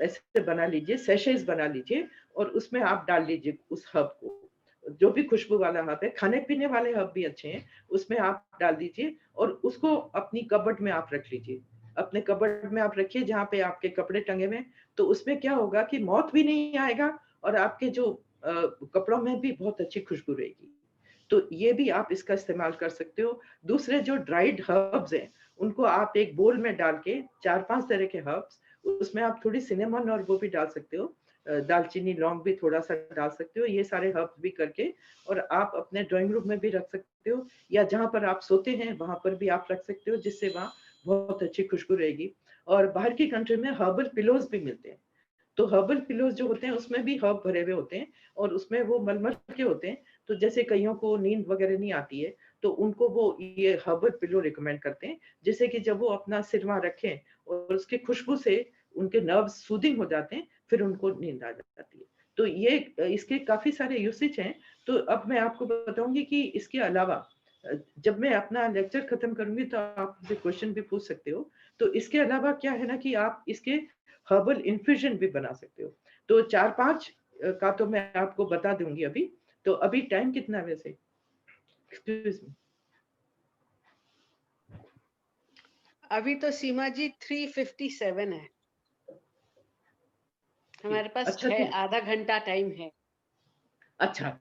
ऐसे बना लीजिए, सैशेज बना लीजिए और उसमें आप डाल लीजिए उस हर्ब को, जो भी खुशबू वाला हर्ब है, खाने पीने वाले हर्ब भी अच्छे हैं, उसमें आप डाल दीजिए और उसको अपनी कबर्ड में आप रख लीजिए। अपने कबर्ड में आप रखिए जहाँ पे आपके कपड़े टंगे हुए, तो उसमें क्या होगा कि मौत भी नहीं आएगा और आपके जो कपड़ों में भी बहुत अच्छी खुशबू रहेगी। तो ये भी आप इसका इस्तेमाल कर सकते हो। दूसरे जो ड्राइड हर्ब्स हैं, उनको आप एक बोल में डाल के 4-5 तरह के हर्ब्स, उसमें आप थोड़ी सिनेमन और वो भी डाल सकते हो, दालचीनी लौंग भी थोड़ा सा डाल सकते हो, ये सारे हर्ब्स भी करके, और आप अपने ड्राइंग रूम में भी रख सकते हो या जहाँ पर आप सोते हैं वहां पर भी आप रख सकते हो, जिससे वहाँ बहुत अच्छी खुशबू रहेगी। और बाहर की कंट्री में हर्बल पिलोज भी मिलते हैं, तो हर्बल पिलोज जो होते हैं उसमें भी हर्ब भरे हुए होते हैं और उसमें वो मलमल के होते हैं। तो जैसे कईयों को नींद वगैरह नहीं आती है, तो उनको वो ये हर्बल पिलो रिकमेंड करते हैं, जिससे कि जब वो अपना सिर वहां रखें और उसकी खुशबू से उनके नर्व सूदिंग हो जाते हैं, फिर उनको नींद आ जाती है। तो ये इसके काफी सारे यूसेज हैं। तो अब मैं आपको बताऊंगी कि इसके अलावा जब मैं अपना लेक्चर खत्म करूंगी तो आप मुझे क्वेश्चन भी पूछ सकते हो। तो इसके अलावा क्या है ना कि आप इसके हर्बल इन्फ्यूजन भी बना सकते हो। तो 4-5 का तो मैं आपको बता दूंगी अभी। तो अभी टाइम कितना है वैसे? Excuse me.
अभी तो सीमा जी 3:57 है, हमारे पास
अच्छा, ठीक।
आधा घंटा टाइम है।
अच्छा,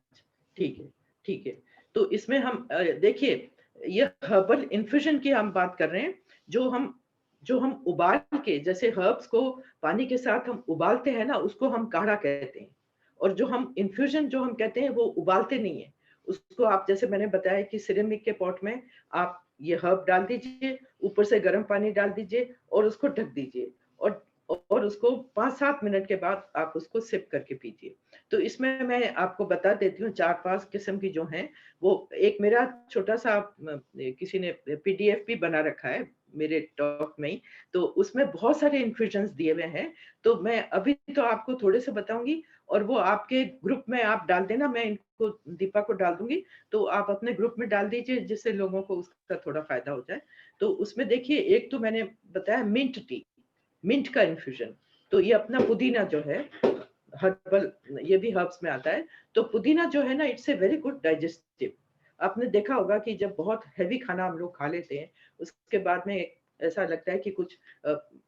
ठीक है, ठीक है। तो इसमें हम देखिए, ये हर्बल इन्फ्यूजन की हम बात कर रहे हैं, जो हम उबाल के, जैसे हर्ब्स को पानी के साथ हम उबालते हैं ना, उसको हम काढ़ा कहते हैं। और जो हम इन्फ्यूजन जो हम कहते हैं वो उबालते नहीं है। उसको आप, जैसे मैंने बताया कि सिरेमिक के पॉट में आप ये हर्ब डाल दीजिए, ऊपर से गर्म पानी डाल दीजिए और उसको ढक दीजिए, और उसको 5-7 मिनट के बाद आप उसको सिप करके पीजिए। तो इसमें मैं आपको बता देती हूँ 4-5 किस्म की जो हैं। वो एक मेरा छोटा सा किसी ने पीडीएफ भी बना रखा है मेरे टॉक में ही, तो उसमें बहुत सारे इन्फ्यूजन्स दिए हुए हैं। तो मैं अभी तो आपको थोड़े से बताऊंगी और वो आपके ग्रुप में आप डाल देना, मैं इनको दीपा को डाल दूंगी, तो आप अपने ग्रुप में डाल दीजिए जिससे लोगों को उसका थोड़ा फायदा हो जाए। तो उसमें देखिए, एक तो मैंने बताया मिंट टी, मिंट का इन्फ्यूजन। तो ये अपना पुदीना जो है, हर्बल, ये भी हर्ब्स में आता है। तो पुदीना जो है ना, it's a very good digestive. आपने देखा होगा कि जब बहुत हैवी खाना हम लोग खा लेते हैं, उसके बाद में ऐसा लगता है कि कुछ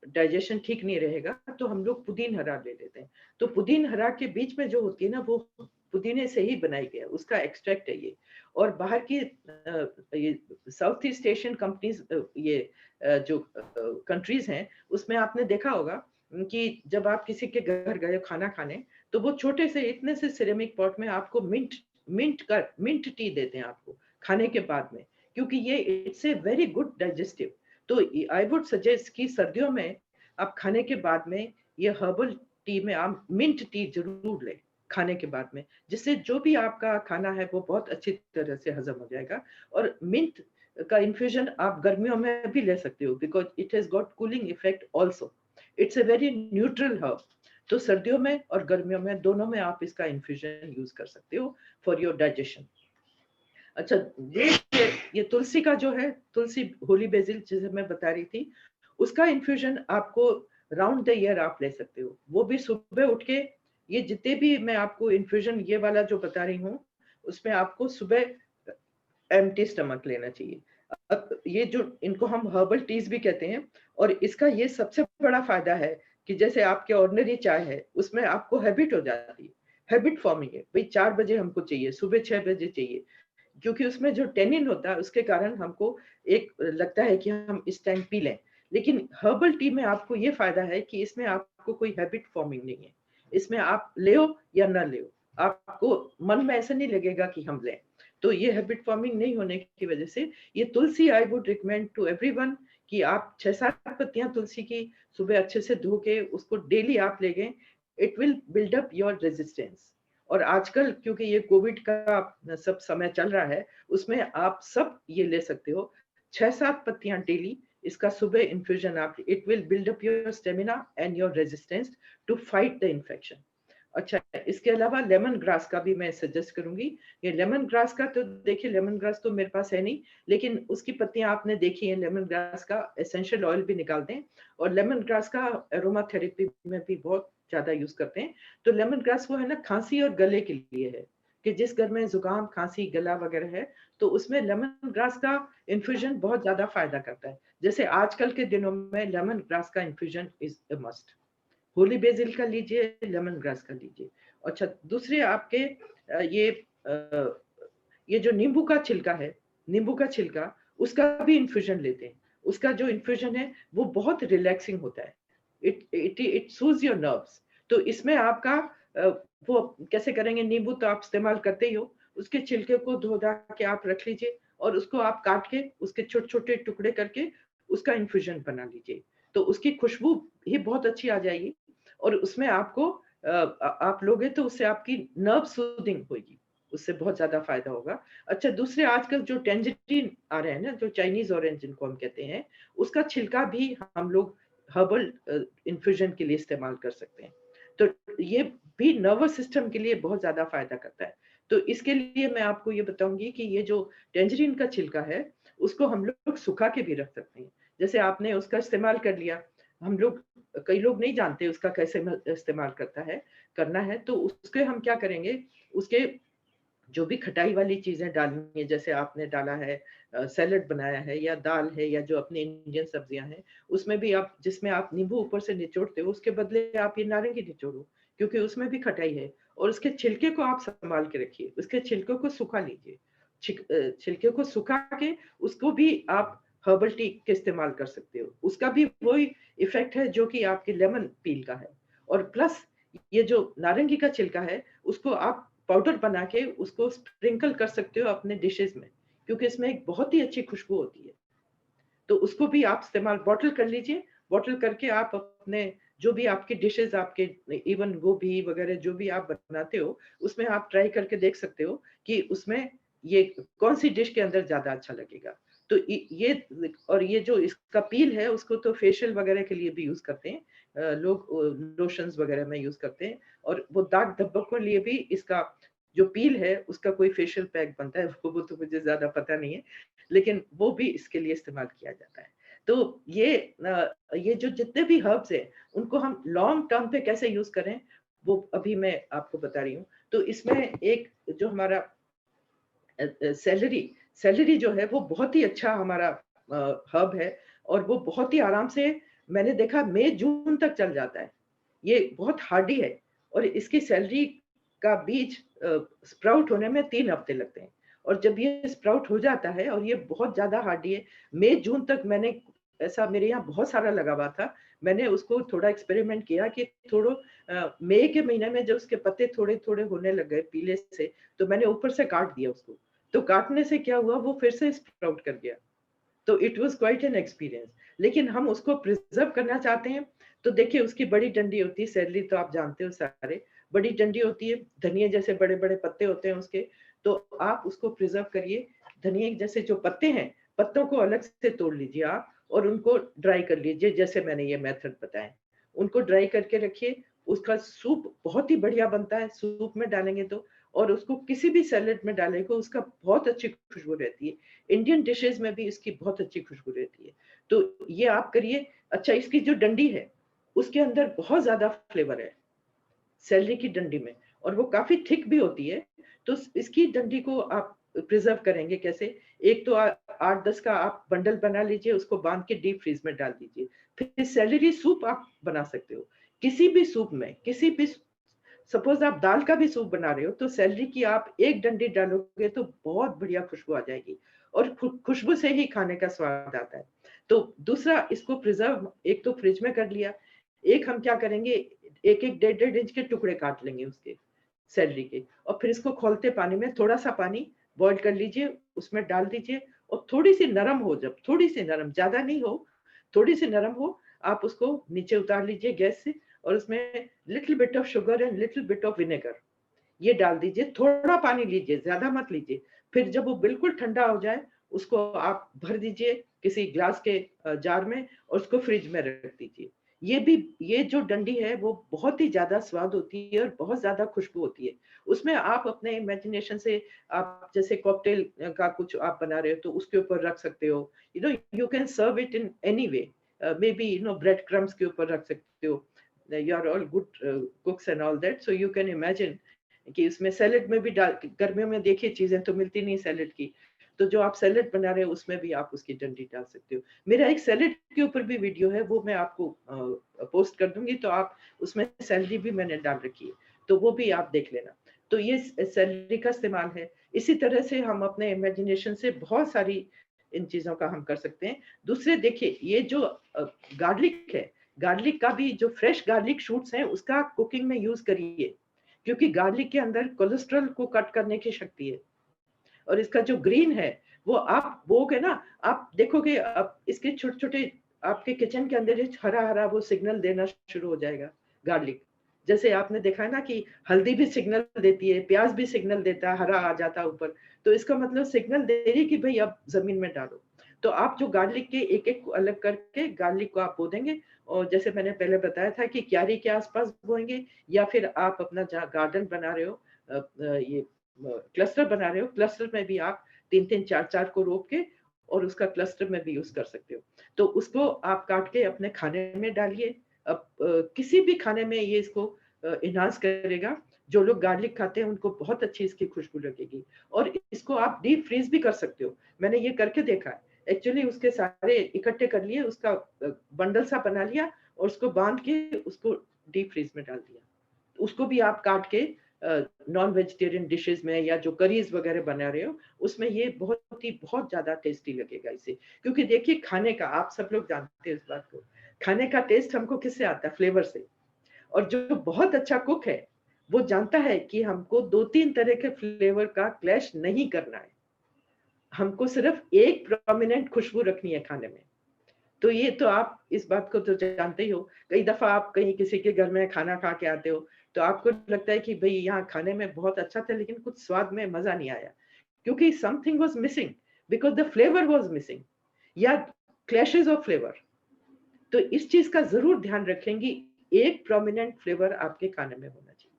डाइजेशन ठीक नहीं रहेगा, तो हम लोग पुदीन हरा ले लेते हैं। तो पुदीन हरा के बीच में जो होती है ना, वो पुदीने से ही बनाई गई है, उसका एक्सट्रैक्ट है ये। और बाहर की ये साउथ ईस्ट एशियन कंपनीज, ये जो कंट्रीज हैं, उसमें आपने देखा होगा कि जब आप किसी के घर गए खाना खाने, तो वो छोटे से इतने से सिरेमिक पॉट में आपको मिंट टी देते हैं आपको खाने के बाद में, क्योंकि ये it's a very good digestive. तो आई वुड सजेस्ट कि सर्दियों में आप खाने के बाद में ये हर्बल टी में आप मिंट टी जरूर लें खाने के बाद में, जिससे जो भी आपका खाना है वो बहुत अच्छी तरह से हजम हो जाएगा। और मिंट का इन्फ्यूजन आप गर्मियों में भी ले सकते हो, because it has got cooling effect also. It's a very neutral herb. तो सर्दियों में और गर्मियों में दोनों में आप इसका इन्फ्यूजन यूज कर सकते हो फॉर योर डाइजेशन। अच्छा, ये तुलसी का जो है, तुलसी होली बेसिल जिसे मैं बता रही थी, उसका इन्फ्यूजन आपको राउंड द ईयर आप ले सकते हो। वो भी सुबह उठ के, ये जितने भी मैं आपको इन्फ्यूजन ये वाला जो बता रही हूँ, उसमें आपको सुबह एम्प्टी स्टमक लेना चाहिए। अब ये जो, इनको हम हर्बल टीज भी कहते हैं, और इसका ये सबसे बड़ा फायदा है कि जैसे आपके ऑर्डिनरी चाय है, उसमें आपको हैबिट हो जाती है, हैबिट फॉर्मिंग है, भाई 4 बजे हमको चाहिए, सुबह 6 बजे चाहिए, क्योंकि उसमें जो टेनिन होता है उसके कारण हमको एक लगता है कि हम इस टाइम पी लें। लेकिन हर्बल टी में आपको ये फायदा है कि इसमें आपको कोई हैबिट फॉर्मिंग नहीं है। इसमें आप ले या ना ले, आपको मन में ऐसा नहीं लगेगा कि हम लें। तो ये हैबिट फॉर्मिंग नहीं होने की वजह से ये तुलसी I would recommend to everyone कि आप 6-7 पत्तियां तुलसी की सुबह अच्छे से धो के उसको डेली आप ले गए। It will build up your resistance. और आजकल क्योंकि ये कोविड का सब समय चल रहा है, उसमें आप सब ये ले सकते हो, 6-7 पत्तियां डेली इसका सुबह इन्फ्यूजन आप, it will build up your stamina and your resistance to fight the infection. अच्छा, इसके अलावा लेमन ग्रास का भी मैं सजेस्ट करूंगी। ये लेमन ग्रास का तो देखिए, लेमन ग्रास तो मेरे पास है नहीं, लेकिन उसकी पत्तियां आपने देखी हैं। लेमन ग्रास का एसेंशियल ऑयल भी निकालते हैं और लेमन ग्रास का एरोमा थेरेपी में भी बहुत ज्यादा यूज करते हैं। तो लेमन ग्रास वो है ना, खांसी और गले के लिए है, कि जिस घर में जुकाम, खांसी, गला वगैरह है, तो उसमें लेमन ग्रास का इन्फ्यूजन बहुत ज्यादा फायदा करता है। जैसे आजकल के दिनों में लेमन ग्रास का infusion is a must. Holy basil का लीजिए, लेमन ग्रास का लीजिए। अच्छा, दूसरे आपके ये जो नींबू का छिलका है, नींबू का छिलका, उसका भी इन्फ्यूजन लेते हैं। उसका जो इन्फ्यूजन है वो बहुत रिलैक्सिंग होता है। It shoes your nerves. तो इसमें आपका वो कैसे करेंगे, नींबू तो आप इस्तेमाल करते ही हो, उसके छिलके को धो धा के आप रख लीजिए और उसको आप काट के उसके छोटे छोटे टुकड़े करके उसका इन्फ्यूजन बना लीजिए। तो उसकी खुशबू ही बहुत अच्छी आ जाएगी और उसमें आपको आप लोगे तो उससे आपकी नर्व सूदिंग होगी, उससे बहुत ज्यादा फायदा होगा। अच्छा, दूसरे आजकल जो टेंजरीन आ रहे हैं ना, जो चाइनीज ऑरेंज जिनको हम कहते हैं, उसका छिलका भी हम लोग हर्बल इन्फ्यूजन के लिए इस्तेमाल कर सकते हैं। तो ये भी नर्वस सिस्टम के लिए बहुत ज्यादा फायदा करता है। तो इसके लिए मैं आपको ये बताऊंगी कि ये जो टेंजरीन का छिलका है, उसको हम लोग सुखा के भी रख सकते हैं। जैसे आपने उसका इस्तेमाल कर लिया, हम लोग, कई लोग नहीं जानते उसका कैसे इस्तेमाल करना है, तो उसके हम क्या करेंगे, उसके जो भी खटाई वाली चीजें डालनी है, जैसे आपने डाला है, सैलेड बनाया है या दाल है या जो अपनी इंडियन सब्जियां हैं, उसमें भी आप, जिसमें आप नींबू ऊपर से निचोड़ते हो, उसके बदले आप ये नारंगी निचोड़ो, क्योंकि उसमें भी खटाई है। और उसके छिलके को आप संभाल के रखिए, उसके छिलकों को सुखा लीजिए। छिलके को सुखा के उसको भी आप हर्बल टी के इस्तेमाल कर सकते हो। उसका भी वही इफेक्ट है जो कि आपके लेमन पील का है। और प्लस ये जो नारंगी का छिलका है, उसको आप पाउडर बना के उसको स्प्रिंकल कर सकते हो अपने डिशेस में, क्योंकि इसमें एक बहुत ही अच्छी खुशबू होती है। तो उसको भी आप इस्तेमाल, बॉटल कर लीजिए। बॉटल करके आप अपने जो भी आपके डिशेस, आपके इवन गोभी वगैरह जो भी आप बनाते हो, उसमें आप ट्राई करके देख सकते हो कि उसमें ये कौन सी डिश के अंदर ज्यादा अच्छा लगेगा। तो ये, और ये जो इसका पील है, उसको तो फेशियल वगैरह के लिए भी यूज करते हैं लोग, लोशंस वगैरह में यूज करते हैं। और वो दाग धब्बों के लिए भी इसका जो पील है, उसका कोई फेशियल पैक बनता है, वो तो मुझे ज्यादा पता नहीं है, लेकिन वो भी इसके लिए इस्तेमाल किया जाता है। तो ये जो जितने भी हर्ब्स हैं, उनको हम लॉन्ग टर्म पे कैसे यूज करें, वो अभी मैं आपको बता रही हूँ। तो इसमें एक जो हमारा सैलरी जो है, वो बहुत ही अच्छा हमारा हर्ब है, और वो बहुत ही आराम से, मैंने देखा, मई जून तक चल जाता है। ये बहुत हार्डी है, और इसकी सैलरी का बीज स्प्राउट होने में 3 हफ्ते लगते हैं। और जब ये स्प्राउट हो जाता है, और ये बहुत ज्यादा हार्डी है, मई जून तक मैंने, ऐसा मेरे यहाँ बहुत सारा लगा हुआ था, मैंने उसको थोड़ा एक्सपेरिमेंट किया कि थोड़ा मई के महीने में जब उसके पत्ते थोड़े थोड़े होने लग गए पीले से, तो मैंने ऊपर से काट दिया उसको। तो काटने से क्या हुआ, वो फिर से स्प्राउट कर गया। तो it was quite an experience. लेकिन हम उसको प्रिजर्व करना चाहते हैं, तो देखिए, उसकी बड़ी डंडी होती है, सैलरी तो आप जानते हो सारे, बड़ी डंडी होती है, धनिया जैसे बड़े बड़े पत्ते होते हैं उसके। तो आप उसको प्रिजर्व करिए। धनिया जैसे जो पत्ते हैं, पत्तों को अलग से तोड़ लीजिए आप, और उनको ड्राई कर लीजिए, जैसे मैंने ये मेथड बताया। उनको ड्राई करके रखिए। उसका सूप बहुत ही बढ़िया बनता है, सूप में डालेंगे तो, और उसको किसी भी सैलेड में डालेंगे, उसका बहुत अच्छी खुशबू रहती है। इंडियन डिशेज में भी इसकी बहुत अच्छी खुशबू रहती है। तो ये आप करिए। अच्छा, इसकी जो डंडी है, उसके अंदर बहुत ज्यादा फ्लेवर है, सैलरी की डंडी में, और वो काफी थिक भी होती है। तो इसकी डंडी को आप प्रिजर्व करेंगे कैसे? एक तो 8-10 का आप बंडल बना लीजिए, उसको बांध के डीप फ्रीज में डाल दीजिए। फिर सैलरी सूप आप बना सकते हो, किसी भी सूप में, किसी भी, सपोज आप दाल का भी सूप बना रहे हो, तो सैलरी की आप एक डंडी डालोगे तो बहुत बढ़िया खुशबू आ जाएगी, और खुशबू से ही खाने का स्वाद आता है। तो दूसरा, इसको प्रिजर्व एक तो फ्रिज में कर लिया। एक हम क्या करेंगे, एक एक 1.5-1.5 इंच के टुकड़े काट लेंगे उसके, सैलरी के, और फिर इसको खोलते पानी में, थोड़ा सा पानी बॉईल कर लीजिए, उसमें डाल दीजिए, और थोड़ी सी नरम हो, जब थोड़ी सी नरम, ज्यादा नहीं हो, थोड़ी सी नरम हो, आप उसको नीचे उतार लीजिए गैस से, और उसमें little bit of sugar and little bit of vinegar ये डाल दीजिए। थोड़ा पानी लीजिए, ज्यादा मत लीजिए। फिर जब वो बिल्कुल ठंडा हो जाए, उसको आप भर दीजिए किसी ग्लास के जार में, और उसको फ्रिज में रख दीजिए। ये जो डंडी है वो बहुत ही ज्यादा स्वाद होती है और बहुत ज्यादा खुशबू होती है। उसमें आप अपने इमेजिनेशन से, आप जैसे कॉकटेल का कुछ आप बना रहे हो तो उसके ऊपर रख सकते हो, you can serve it in any way, may be bread crumbs के ऊपर रख सकते हो। You are all good cooks and all that, so you can imagine कि उसमें सैलेड में भी डाल, गर्मियों में देखिए चीजें तो मिलती नहीं सैलेड की, तो जो आप सैलेड बना रहे हो उसमें भी आप उसकी डंडी डाल सकते हो। मेरा एक सैलेड के ऊपर भी वीडियो है, वो मैं आपको पोस्ट कर दूंगी, तो आप उसमें सैलरी भी मैंने डाल रखी है, तो वो भी आप देख लेना। तो ये सैलरी का इस्तेमाल है। इसी तरह से हम अपने इमेजिनेशन से बहुत सारी इन चीजों का हम कर सकते हैं। दूसरे देखिए, ये जो गार्लिक है, गार्लिक का भी जो फ्रेश गार्लिक शूट्स हैं उसका कुकिंग में यूज करिए, क्योंकि गार्लिक के अंदर कोलेस्ट्रॉल को कट करने की शक्ति है। और इसका जो ग्रीन है वो आप बोगे ना, आप देखोगे अब इसके छोटे छोटे आपके किचन के अंदर हरा हरा वो सिग्नल देना शुरू हो जाएगा गार्लिक। जैसे आपने देखा है ना कि हल्दी भी सिग्नल देती है, प्याज भी सिग्नल देता है, हरा आ जाता है ऊपर, तो इसका मतलब सिग्नल दे रही है कि भाई अब जमीन में डालो। तो आप जो गार्लिक के एक एक को अलग करके गार्लिक को आप बो देंगे, और जैसे मैंने पहले बताया था कि क्यारी के आसपास बोएंगे, या फिर आप अपना जहाँ गार्डन बना रहे हो, ये क्लस्टर बना रहे हो, क्लस्टर में भी आप 3-3 4-4 को रोप के और उसका क्लस्टर में भी यूज कर सकते हो। तो उसको आप काट के अपने खाने में डालिए। अब किसी भी खाने में ये इसको इनहांस करेगा। जो लोग गार्लिक खाते हैं उनको बहुत अच्छी इसकी खुशबू लगेगी। और इसको आप डीप फ्रीज भी कर सकते हो, मैंने ये करके देखा है। एक्चुअली उसके सारे इकट्ठे कर लिए, उसका बंडल सा बना लिया और उसको बांध के उसको डीप फ्रीज में डाल दिया। उसको भी आप काट के नॉन वेजिटेरियन डिशेस में या जो करीज वगैरह बना रहे हो उसमें ये बहुत ज्यादा टेस्टी लगेगा इसे। क्योंकि देखिए खाने का, आप सब लोग जानते हैं इस बात को, खाने का टेस्ट हमको किससे आता है? फ्लेवर से। और जो बहुत अच्छा कुक है वो जानता है कि हमको 2-3 तरह के फ्लेवर का क्लैश नहीं करना है, हमको सिर्फ एक प्रोमिनेंट खुशबू रखनी है खाने में। तो ये तो आप इस बात को तो जानते ही हो। कई दफा आप कहीं किसी के घर में खाना खा के आते हो तो आपको लगता है कि भाई यहाँ खाने में बहुत अच्छा था लेकिन कुछ स्वाद में मजा नहीं आया, क्योंकि something was missing, because the flavour was missing, या क्लैशेस ऑफ फ्लेवर। तो इस चीज का जरूर ध्यान रखेंगे, एक प्रोमिनेंट फ्लेवर आपके खाने में होना चाहिए।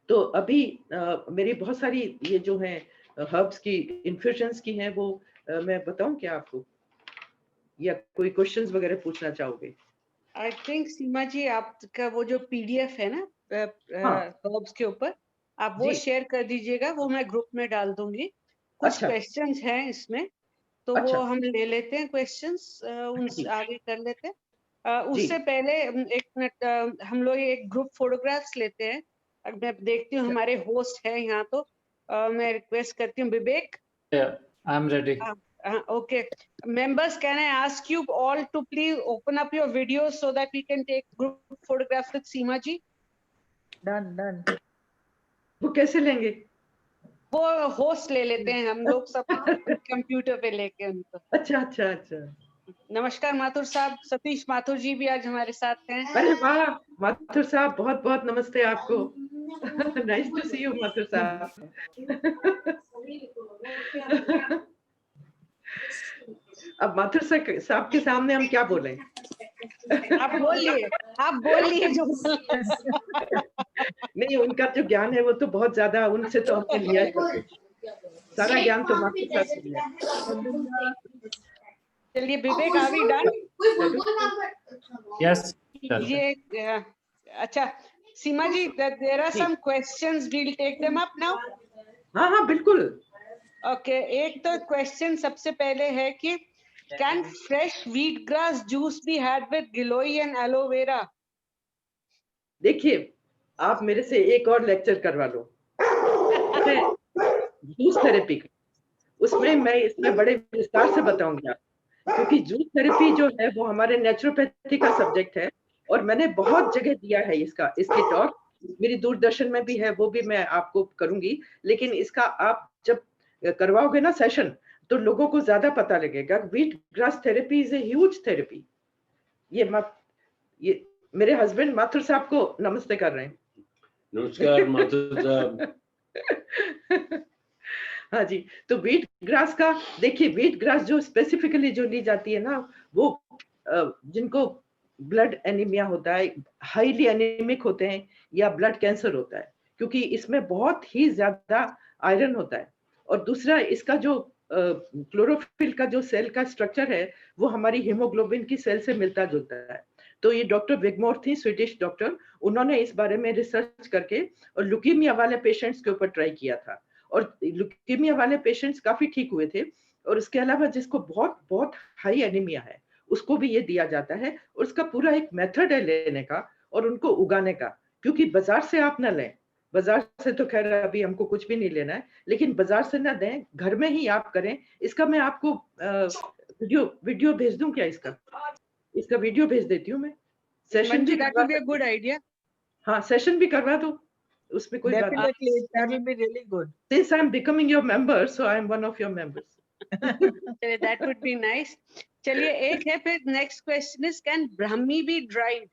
तो अभी मेरी बहुत सारी ये जो है हर्ब्स की इन्फ्यूजन्स की हैं, वो मैं बताऊं क्या आपको, या कोई क्वेश्चंस वगैरह पूछना चाहोगे?
आई थिंक सीमा जी आपका वो जो पीडीएफ है ना हर्ब्स के ऊपर, आप वो
जी।
शेयर कर दीजिएगा, वो मैं ग्रुप में डाल दूंगी। कुछ
अच्छा।
क्वेश्चंस हैं इसमें, तो
अच्छा।
वो हम ले लेते हैं क्वेश्चंस, उनसे
जी।
आगे कर लेते हैं।
जी।
उससे पहले एक मिनट, हम लोग एक ग्रुप फोटोग्राफ्स लेते हैं। अब मैं देखती हूँ हमारे होस्ट है यहाँ, तो मैं रिक्वेस्ट करती हूँ विवेक।
Yeah, I'm ready.
Okay, members, can I ask you all to please open up your videos so that we can take group photographs with Seema ji?
Done.
वो कैसे लेंगे?
वो होस्ट ले लेते हैं हम लोग सब कंप्यूटर पे लेके उनको।
अच्छा।
नमस्कार माथुर साहब, सतीश माथुर जी भी आज हमारे साथ हैं।
अरे वाह माथुर साहब, बहुत बहुत नमस्ते आपको। Nice to see you Mathur साहब। अब माथुर साहब के सामने हम क्या बोलें?
आप बोलिए जो
नहीं, उनका जो ज्ञान है वो तो बहुत ज्यादा, उनसे तो हमने लिया है, सारा ज्ञान तो माथुर साहब से लिया।
चलिए Vivek, are we done?
Yes. sure.
ये अच्छा सीमा जी, there are some questions, we'll take them up now.
हाँ बिल्कुल।
ओके, एक तो क्वेश्चन सबसे पहले है कि can fresh wheat grass juice be had with giloy and aloe vera?
देखिए, आप मेरे से एक और लेक्चर करवा लो जूस थेरेपी का, उसमें मैं इसमें बड़े विस्तार से बताऊंगी आप, क्योंकि जूस थेरेपी जो है वो हमारे नेचुरोपैथी का सब्जेक्ट है और मैंने बहुत जगह दिया है इसकी टॉक, मेरी दूरदर्शन में भी है, वो भी मैं आपको करूंगी। लेकिन इसका आप जब करवाओगे ना सेशन, तो लोगों को ज्यादा पता लगेगा। Wheat grass therapy is a huge therapy. ये मेरे हस्बैंड माथुर साहब को नमस्ते कर रहे हैं।
नमस्कार माथुर साहब।
हाँ जी, तो व्हीट ग्रास का देखिए, व्हीट ग्रास जो स्पेसिफिकली जो ली जाती है ना, वो जिनको ब्लड एनीमिया होता है, हाईली एनीमिक होते हैं, या ब्लड कैंसर होता है, क्योंकि इसमें बहुत ही ज्यादा आयरन होता है। और दूसरा, इसका जो क्लोरोफिल का जो सेल का स्ट्रक्चर है वो हमारी हीमोग्लोबिन की सेल से मिलता जुलता है। तो ये डॉक्टर विगमोर थी, स्वीडिश डॉक्टर, उन्होंने इस बारे में रिसर्च करके और लुकीमिया वाले पेशेंट्स के ऊपर ट्राई किया था, और लुकीमिया वाले पेशेंट्स काफी ठीक हुए थे। और उसके अलावा जिसको बहुत बहुत हाई एनीमिया है उसको भी ये दिया जाता है, और उसका पूरा एक मेथड है लेने का और उनको उगाने का। क्योंकि बाजार से आप ना लें, बाजार से तो खैर अभी हमको कुछ भी नहीं लेना है, लेकिन बाजार से ना दें, घर में ही आप करें। इसका मैं आपको वीडियो भेज दूं क्या? इसका वीडियो भेज देती हूँ मैं। सेशन भी
that would be a good idea.
हाँ, सेशन भी करवा दो, उसमें कोई बात नहीं।
Definitely, that will be really good.
Since I'm becoming your member, so I'm one of your members.
चलिए, that would be nice. चलिए, एक है फिर next question is, can Brahmi be dried?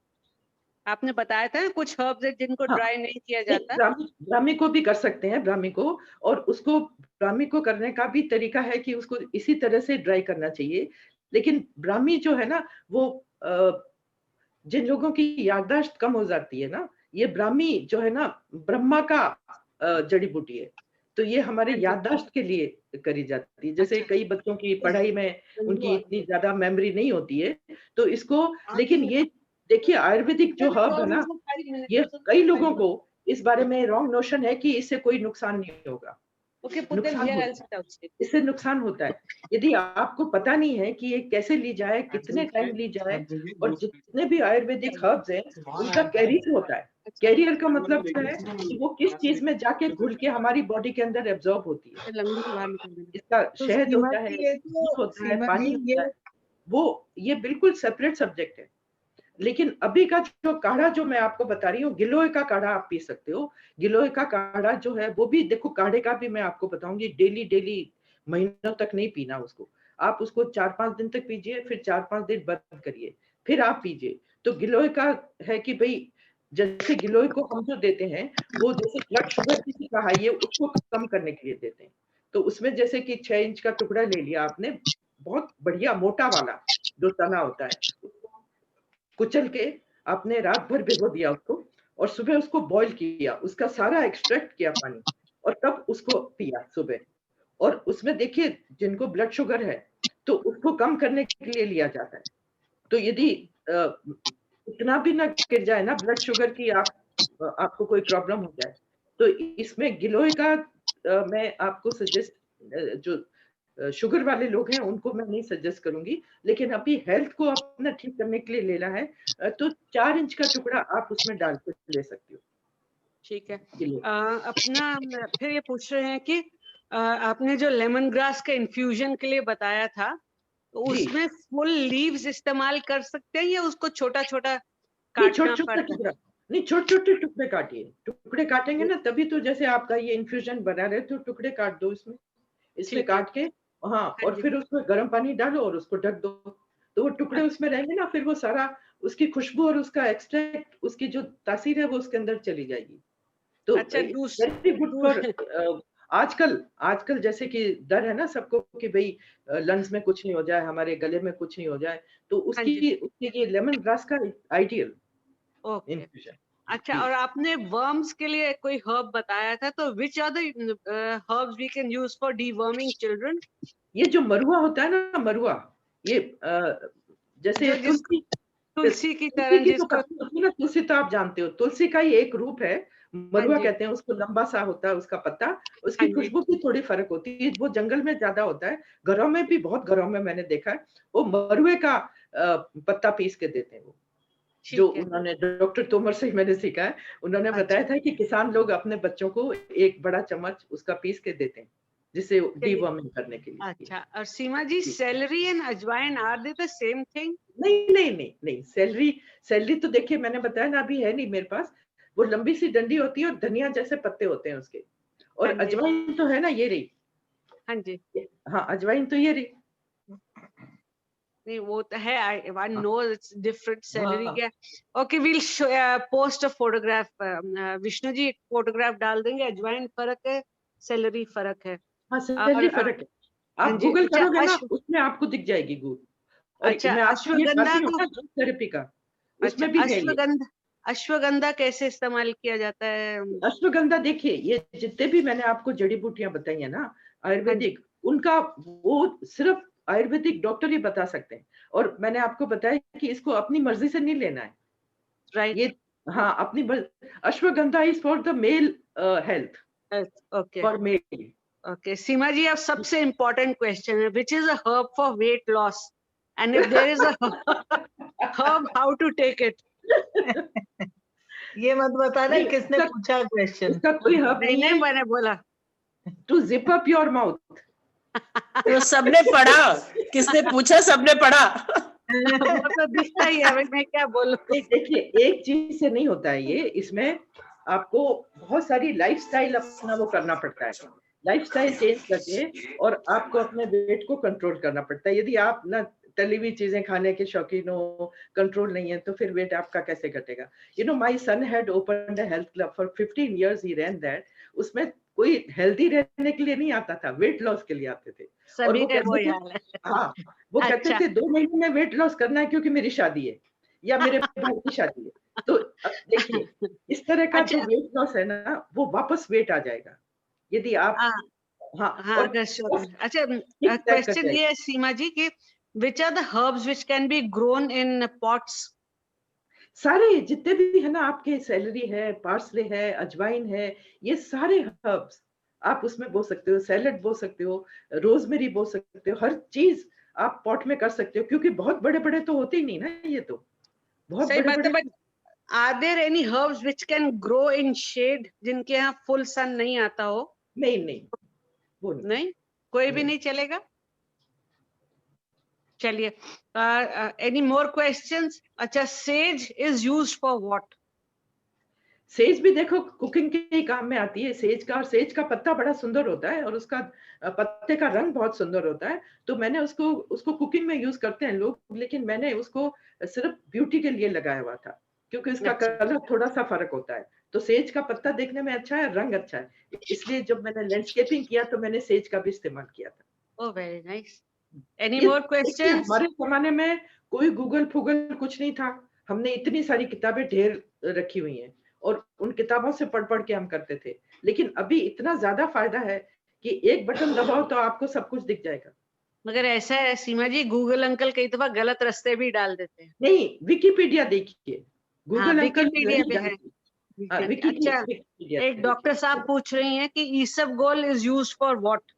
आपने बताया था कुछ हर्ब्स है जिनको
हाँ,
ड्राई नहीं किया जाता।
ब्राह्मी को भी कर सकते हैं, ब्राह्मी को। और उसको ब्राह्मी को करने का भी तरीका है कि उसको इसी तरह से ड्राई करना चाहिए। लेकिन ब्राह्मी जो है ना, वो जिन लोगों की याददाश्त कम हो जाती है ना, ये ब्राह्मी जो है ना ब्रह्मा का जड़ी बूटी है, तो ये हमारे याददाश्त के लिए करी जाती है। जैसे कई बच्चों की पढ़ाई में उनकी इतनी ज्यादा मेमोरी नहीं होती है, तो इसको, लेकिन ये देखिए आयुर्वेदिक जो हर्ब है ना, ये कई लोगों को इस बारे में रॉन्ग नोशन है कि इससे कोई नुकसान नहीं होगा। इससे नुकसान होता है। यदि आपको पता नहीं है कि ये कैसे ली जाए, कितने टाइम ली जाए, और जितने भी आयुर्वेदिक हर्ब्स हैं उनका कैरियर होता है। कैरियर का मतलब क्या है कि वो किस चीज में जाके घुल के हमारी बॉडी के अंदर एब्जॉर्ब होती है। इसका शहद होता है, दूध होता है, पानी होता है, वो ये बिल्कुल सेपरेट सब्जेक्ट है। लेकिन अभी का जो काढ़ा जो मैं आपको बता रही हूँ, गिलोय का काढ़ा आप पी सकते हो। गिलोय का काढ़ा जो है वो भी देखो, काढ़े का भी मैं आपको बताऊंगी, डेली महीनों तक नहीं पीना उसको। आप उसको 4-5 दिन तक पीजिए, फिर 4-5 दिन बंद करिए, फिर आप पीजिए। तो गिलोय का है कि भाई, जैसे गिलोय को हम जो देते हैं वो जैसे ब्लड शुगर किसी का हाई है उसको कम करने के लिए देते हैं। तो उसमें जैसे कि 6 इंच का टुकड़ा ले लिया आपने, बहुत बढ़िया मोटा वाला जो तना होता है, कुचल के आपने रात भर भिगो दिया उसको, और सुबह उसको बॉईल किया, उसका सारा एक्सट्रैक्ट किया पानी, और तब उसको पिया सुबह। और उसमें देखिए, जिनको ब्लड शुगर है तो उसको कम करने के लिए लिया जाता है। तो यदि इतना भी ना गिर जाए ना ब्लड शुगर की, आपको कोई प्रॉब्लम हो जाए, तो इसमें गिलोय का मैं आपको सजेस्ट, जो शुगर वाले लोग हैं उनको मैं नहीं सजेस्ट करूंगी, लेकिन अभी हेल्थ को अपना ठीक करने के लिए लेना है तो 4 इंच का टुकड़ा आप उसमें डाल के ले सकती हो।
ठीक है। अपना फिर ये पूछ रहे हैं कि आपने जो लेमन ग्रास का इन्फ्यूजन के लिए बताया था, तो उसमें फुल लीव्स इस्तेमाल कर सकते हैं या उसको छोटा छोटा काटना पड़ता है?
नहीं, छोटे छोटे टुकड़े काटिए। टुकड़े काटेंगे ना तभी तो, जैसे आपका ये इन्फ्यूजन बना रहे, तो टुकड़े काट दो इसमें काट के, हाँ, और फिर उसमें गर्म पानी डालो और उसको ढक दो, तो वो टुकड़े उसमें रहेंगे ना, फिर वो सारा उसकी खुशबू और उसका एक्सट्रैक्ट, उसकी जो तासीर है वो उसके अंदर चली जाएगी। तो वेरी गुड फॉर आजकल जैसे कि डर है ना सबको कि भाई लंग्स में कुछ नहीं हो जाए, हमारे गले में कुछ नहीं हो जाए, तो उसके ये लेमन ग्रास का आइडियल इन्फ्यूजन।
अच्छा, और आपने वर्म्स के लिए कोई हर्ब बताया था, तो which are the herbs we can use for deworming children?
ये जो मरुआ होता है ना, मरुआ, ये जैसे तुलसी की तरह जिसको, तुलसी तो आप जानते हो, तुलसी का ही एक रूप है, मरुआ कहते हैं उसको। लंबा सा होता है उसका पत्ता, उसकी खुशबू की थोड़ी फर्क होती है, वो जंगल में ज्यादा होता है, घरों में भी, बहुत घरों में मैंने देखा है, वो मरुए का पत्ता पीस के देते हैं वो, जो उन्होंने डॉक्टर तोमर से मैंने सीखा है। उन्होंने बताया था कि किसान लोग अपने बच्चों को एक बड़ा चम्मच उसका पीस के देते हैं, जिसे डीवर्मिंग करने के लिए।
अच्छा, और Seema ji, celery and ajwain, are they the same thing?
नहीं, सेलरी तो देखिए मैंने बताया ना, अभी है नहीं मेरे पास, वो लंबी सी डंडी होती है और धनिया जैसे पत्ते होते हैं उसके, और अजवाइन तो है ना, ये रही।
हाँ जी,
हाँ, अजवाइन तो ये रही।
नहीं, वो तो है, I know it's different celery क्या। Okay, we'll post a photograph। Vishnu ji एक फोटोग्राफ डाल देंगे, अजवाइन फर्क है, सेलरी फर्क है।
हाँ, सेलरी फर्क है, आप गूगल करोगे ना उसमें आपको दिख जाएगी गूगल।
अच्छा, अश्वगंधा को
थेरेपी का, उसमें भी है ये।
अश्वगंधा, अश्वगंधा कैसे इस्तेमाल किया जाता है?
अश्वगंधा देखिए, ये जितने भी मैंने आपको जड़ी बूटियां बताई है ना आयुर्वेदिक, उनका वो सिर्फ आयुर्वेदिक डॉक्टर ही बता सकते हैं। और मैंने आपको बताया कि इसको अपनी मर्जी से नहीं लेना है
राइट,
ये। हाँ, अपनी ashwagandha is for the male health,
okay
for male.
Okay. Seema ji, अब सबसे इम्पोर्टेंट क्वेश्चन है, which is a herb for weight loss, and if there is a herb, how to take it?
ये मत बताना
नहीं,
किसने
उसका-
पूछा क्वेश्चन।
उसका कोई हर्ब
नहीं
नहीं
नहीं,
है।
मैंने बोला।
To zip up your mouth.
तो सबने पढ़ा, किसने पूछा, सबने पढ़ा।
वो तो दिखता ही है, अभी मैं क्या बोलूं।
नहीं, देखिए, एक चीज से नहीं होता है ये, इसमें आपको बहुत सारी लाइफस्टाइल अपना वो करना पड़ता है, लाइफस्टाइल चेंज करके, और आपको अपने वेट को कंट्रोल करना पड़ता है। यदि आप ना तली हुई चीजें खाने के शौकीन हो, कंट्रोल नहीं है, तो फिर वेट आपका कैसे घटेगा? You know, my son had opened a health club for 15 years, he ran that. उसमें कोई हेल्दी रहने के लिए नहीं आता था, वेट लॉस के लिए आते थे। और
सभी
वो
का वही
कहते थे,
हाल है।
हाँ, वो कहते
अच्छा।
थे 2 महीने में वेट लॉस करना है क्योंकि मेरी शादी है या मेरे भाई की शादी है। तो अब देखिए, इस तरह का जो
अच्छा।
वेट लॉस है ना, वो वापस वेट आ जाएगा यदि आप,
हाँ
हाँ,
हाँ,
और
अगर श्योर। अच्छा,
ठीक ठाक कर
क्वेश्चन ये है सीमा जी कि which are the herbs which can be grown in pots?
सारे जितने भी है ना आपके, सेलरी है, पार्सले है, अजवाइन है, ये सारे हर्ब्स आप उसमें बो सकते हो, सैलड बो सकते हो, रोजमेरी बो सकते हो, हर चीज आप पॉट में कर सकते हो, क्योंकि बहुत बड़े बड़े तो होते ही नहीं ना, ये तो बहुत
सही
बड़े
बात है,
बड़े।
But are there any herbs which can grow in shade, जिनके यहाँ फुल सन नहीं आता हो?
नहीं नहीं, वो नहीं।
नहीं, कोई भी
नहीं।
नहीं चलेगा? चलिए, एनी मोर क्वेश्चंस? अच्छा, says is used for what?
Says भी देखो कुकिंग के ही काम में आती है, सेज का। और सेज का पत्ता बड़ा सुंदर होता है, और उसका पत्ते का रंग बहुत सुंदर होता है। तो मैंने उसको उसको कुकिंग में यूज करते हैं लोग, लेकिन मैंने उसको सिर्फ ब्यूटी के लिए लगाया हुआ था, क्योंकि उसका
अच्छा।
कलर थोड़ा सा फर्क होता है। तो सेज का पत्ता देखने में अच्छा है, रंग अच्छा है, इसलिए जब मैंने लैंडस्केपिंग किया तो मैंने सेज का भी इस्तेमाल किया था।
ओह, वेरी नाइस। एनी
ये
मोर
देखिए,
क्वेश्चंस?
हमारे जमाने में कोई गूगल फूगल कुछ नहीं था। हमने इतनी सारी किताबें ढेर रखी हुई हैं, और उन किताबों से पढ़ पढ़ के हम करते थे। लेकिन अभी इतना ज्यादा फायदा है कि एक बटन दबाओ तो आपको सब कुछ दिख जाएगा।
मगर ऐसा है सीमा जी, गूगल अंकल कई दफा गलत रास्ते भी डाल देते हैं।
नहीं, विकिपीडिया देखिए,
हाँ,
गूगल अंकल
विकिपीडिया
नहीं
भी है।
जानती। हाँ,
अच्छा,
विकिपीडिया
एक डॉक्टर साहब
देखिए।
पूछ रही हैं कि isabgol is used for what?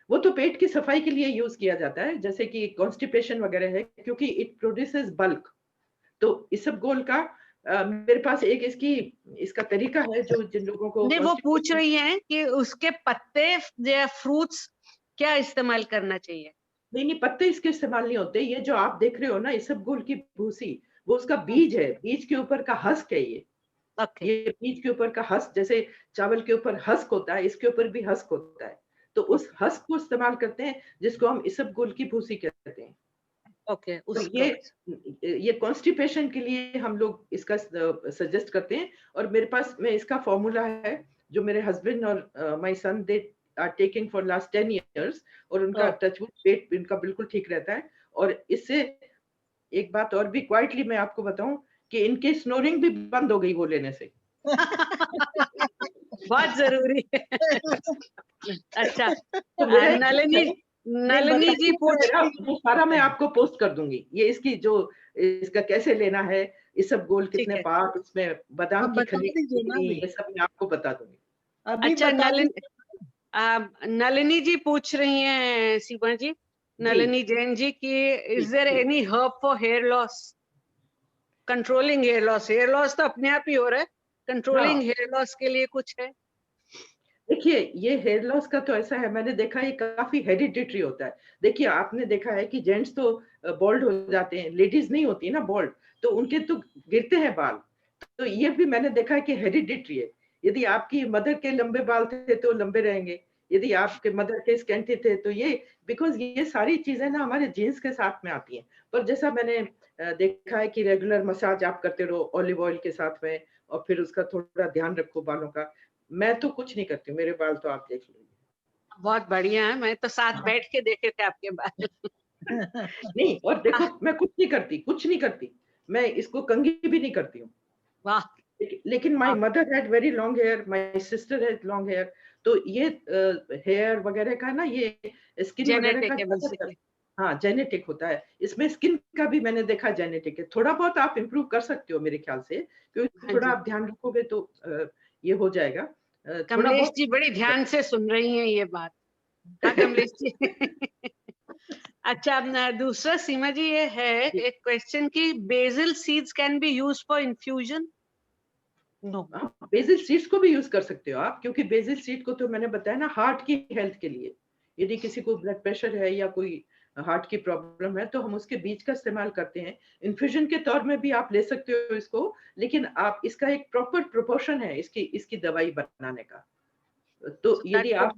वो तो पेट की सफाई के लिए यूज किया जाता है, जैसे कि कॉन्स्टिपेशन वगैरह है, क्योंकि इट प्रोड्यूसेस बल्क। तो इसबगोल का मेरे पास एक इसका तरीका है, जो जिन लोगों को
नहीं, वो पूछ
constipation-
रही हैं कि उसके पत्ते या फ्रूट्स क्या इस्तेमाल करना चाहिए?
नहीं नहीं, पत्ते इसके इस्तेमाल नहीं होते। ये जो आप देख रहे हो ना, इसबगोल की भूसी, वो उसका बीज है, बीज के ऊपर का हस्क है ये।
ओके,
ये बीज के ऊपर का हस्क, जैसे चावल के ऊपर हस्क होता है, इसके ऊपर भी हस्क होता है। तो उस हस्क को इस्तेमाल करते हैं, जिसको हम इसबगोल की भूसी कहते हैं।
ओके,
तो
उसको।
ये कॉन्स्टिपेशन के लिए हम लोग इसका सजेस्ट करते हैं। और मेरे पास में इसका फॉर्मूला है, जो मेरे हस्बैंड और my son they are taking for last 10 years, और उनका टचवुड पेट इनका बिल्कुल ठीक रहता है। और इससे एक बात और भी क्वाइटली मैं आपको बताऊं, कि इनके स्नोरिंग भी बंद हो गई वो लेने से।
बहुत जरूरी है। अच्छा,
तो मेरे
नलिनी,
नहीं,
नलिनी जी पूछ,
वो सारा मैं आपको पोस्ट कर दूंगी, ये इसकी जो इसका कैसे लेना है, इसबगोल
ठीक
कितने
है।
पार्ट, उसमें बादाम
आप
की
बता
खली
दीजिए ना
कितनी,
अभी।
ये सब मैं आपको बता दूंगी।
अभी
अच्छा,
बता दीजिए।
नलिनी जी पूछ रही हैं सीमा जी, नलिनी जैन जी, की is there
ji.
Any herb for hair loss, controlling hair loss? Hair loss तो अपने आप ही हो रहा है, कंट्रोलिंग
हाँ,
हेयर लॉस के लिए कुछ है?
देखिए, ये हेयर लॉस का तो ऐसा है, मैंने देखा है काफी हेरिडिटरी होता है। देखिए, आपने देखा है कि जेंट्स तो बॉल्ड हो जाते हैं, लेडीज नहीं होती ना बॉल्ड, तो उनके तो गिरते हैं बाल। तो ये भी मैंने देखा है कि हेरिडिटरी है। यदि आपकी मदर के लंबे बाल थे तो लंबे रहेंगे, यदि आपके मदर के स्कैंटी थे तो ये, बिकॉज ये सारी चीजें ना हमारे जीन्स के साथ में आती हैं। पर जैसा मैंने देखा है कि रेगुलर मसाज आप करते रहो ऑलिव ऑयल के साथ में, और फिर उसका थोड़ा ध्यान रखो बालों का। मैं तो कुछ नहीं करती हूँ, मेरे बाल तो आप देख लो।
बहुत बढ़िया है, मैं तो साथ बैठ के देखे थे आपके बाल।
नहीं, और देखो, मैं कुछ नहीं करती, कुछ नहीं करती। मैं इसको कंघी भी नहीं करती हूँ।
वाह,
लेकिन my mother had very long hair, my sister had long hair, तो ये हेयर वगैरह का ना, ये स्किन वगैरह
जेनेटिक
का
है
ज्यादातर-
बेसिकली।
हाँ जेनेटिक होता है इसमें। स्किन का भी मैंने देखा जेनेटिक है। थोड़ा बहुत आप इम्प्रूव कर सकते हो मेरे ख्याल से, क्योंकि
हाँ
थोड़ा
जी।
आप ध्यान रखोगे तो ये हो जाएगा। थोड़ा
कमलेश
बहुत
जी बड़ी ध्यान से सुन रही हैं ये बात। हाँ कमलेश जी। अच्छा, अब दूसरा सीमा जी ये है एक क्वेश्चन कि basil seeds can be used for infusion? No.
Basil seeds को भी यूज कर सकते हो आप, क्योंकि बेसिल सीड को तो मैंने बताया ना हार्ट की हेल्थ के लिए, यदि किसी को ब्लड प्रेशर है या कोई हार्ट की प्रॉब्लम है तो हम उसके बीज का इस्तेमाल करते हैं। इन्फ्यूजन के तौर में भी आप ले सकते हो इसको, लेकिन आप इसका एक प्रॉपर प्रोपोर्शन है इसकी इसकी दवाई बनाने का। तो यदि आप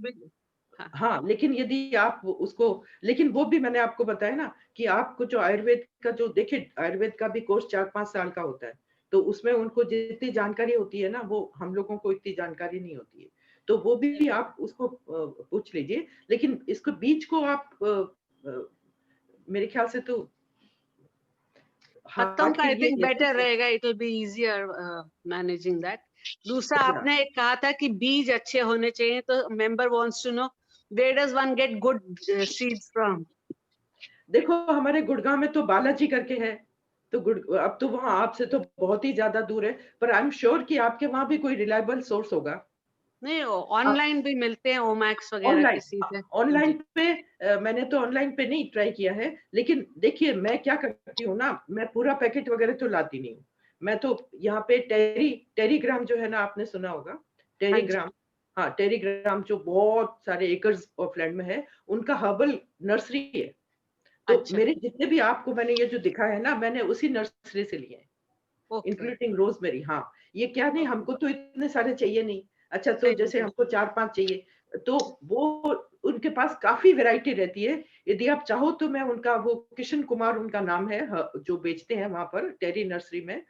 हाँ, लेकिन यदि आप उसको, लेकिन वो भी मैंने आपको बताया ना कि आपको जो आयुर्वेद का जो, देखिए आयुर्वेद का भी कोर्स 4-5 साल का होता है, तो उसमें उनको जितनी जानकारी होती है ना, वो हम लोगों को इतनी जानकारी नहीं होती है। तो वो भी आप उसको पूछ लीजिए, लेकिन इसको बीज को आप मेरे ख्याल से तो
पत्तों
हार्ट
का
के
आई
लिए
थिंक
ले
बेटर
सकते हैं।
रहेगा, it will be easier managing that. दूसरा
हाँ।
आपने एक कहा था कि बीज अच्छे होने चाहिए, तो member wants to know where does one get good seeds from?
देखो हमारे गुड़गांव में तो बालाजी करके है, तो अब तो वहां आपसे तो बहुत ही ज्यादा दूर है, पर आई एम श्योर कि आपके वहां भी कोई रिलायबल सोर्स होगा।
नहीं, ऑनलाइन भी मिलते हैं ओमैक्स वगैरह
ऑनलाइन
की सीड्स।
ऑनलाइन पे मैंने तो ऑनलाइन पे नहीं ट्राई किया है, लेकिन देखिए मैं क्या करती हूँ ना, मैं पूरा पैकेट वगैरह तो लाती नहीं हूँ। मैं तो यहाँ पे टेरीग्राम जो है ना, आपने सुना होगा टेरीग्राम। हाँ, टेरीग्राम जो बहुत सारे एकर्स ऑफ लैंड में है, उनका हर्बल नर्सरी है। तो
अच्छा,
मेरे जितने भी आपको मैंने ये जो दिखा है ना, मैंने उसी नर्सरी से लिए हैं,
ओके,
इंक्लूडिंग रोजमेरी। हाँ, ये क्या नहीं, हमको तो इतने सारे चाहिए नहीं। अच्छा, तो जैसे हमको 4-5 चाहिए, तो वो उनके पास काफी वैरायटी रहती है। यदि आप चाहो तो मैं उनका, वो किशन कुमार उनका नाम है, जो बेचते हैं वहां पर टेरी नर्सरी में,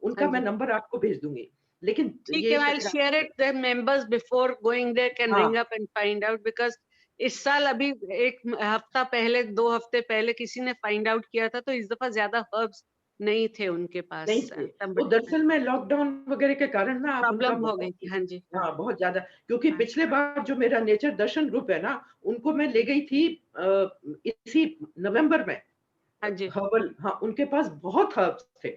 उनका मैं नंबर आपको भेज दूंगी। लेकिन
ठीक
ये
है, I'll share it. The members before going there can ring up and find out, because इस साल अभी एक हफ्ता पहले, 2 हफ्ते पहले किसी ने फाइंड आउट किया था, तो इस दफा ज्यादा हर्ब्स नहीं थे उनके पास।
नहीं थे। वो दरअसल में लॉकडाउन वगैरह के कारण ना आप उनका
प्रॉब्लम हो गई थी। हाँ जी,
हाँ बहुत ज्यादा, क्योंकि
हाँ।
पिछले बार जो मेरा नेचर दर्शन ग्रुप है ना, उनको मैं ले गई थी इसी नवंबर में।
हाँ जी,
हर्बल, हाँ उनके पास बहुत हर्ब्स थे,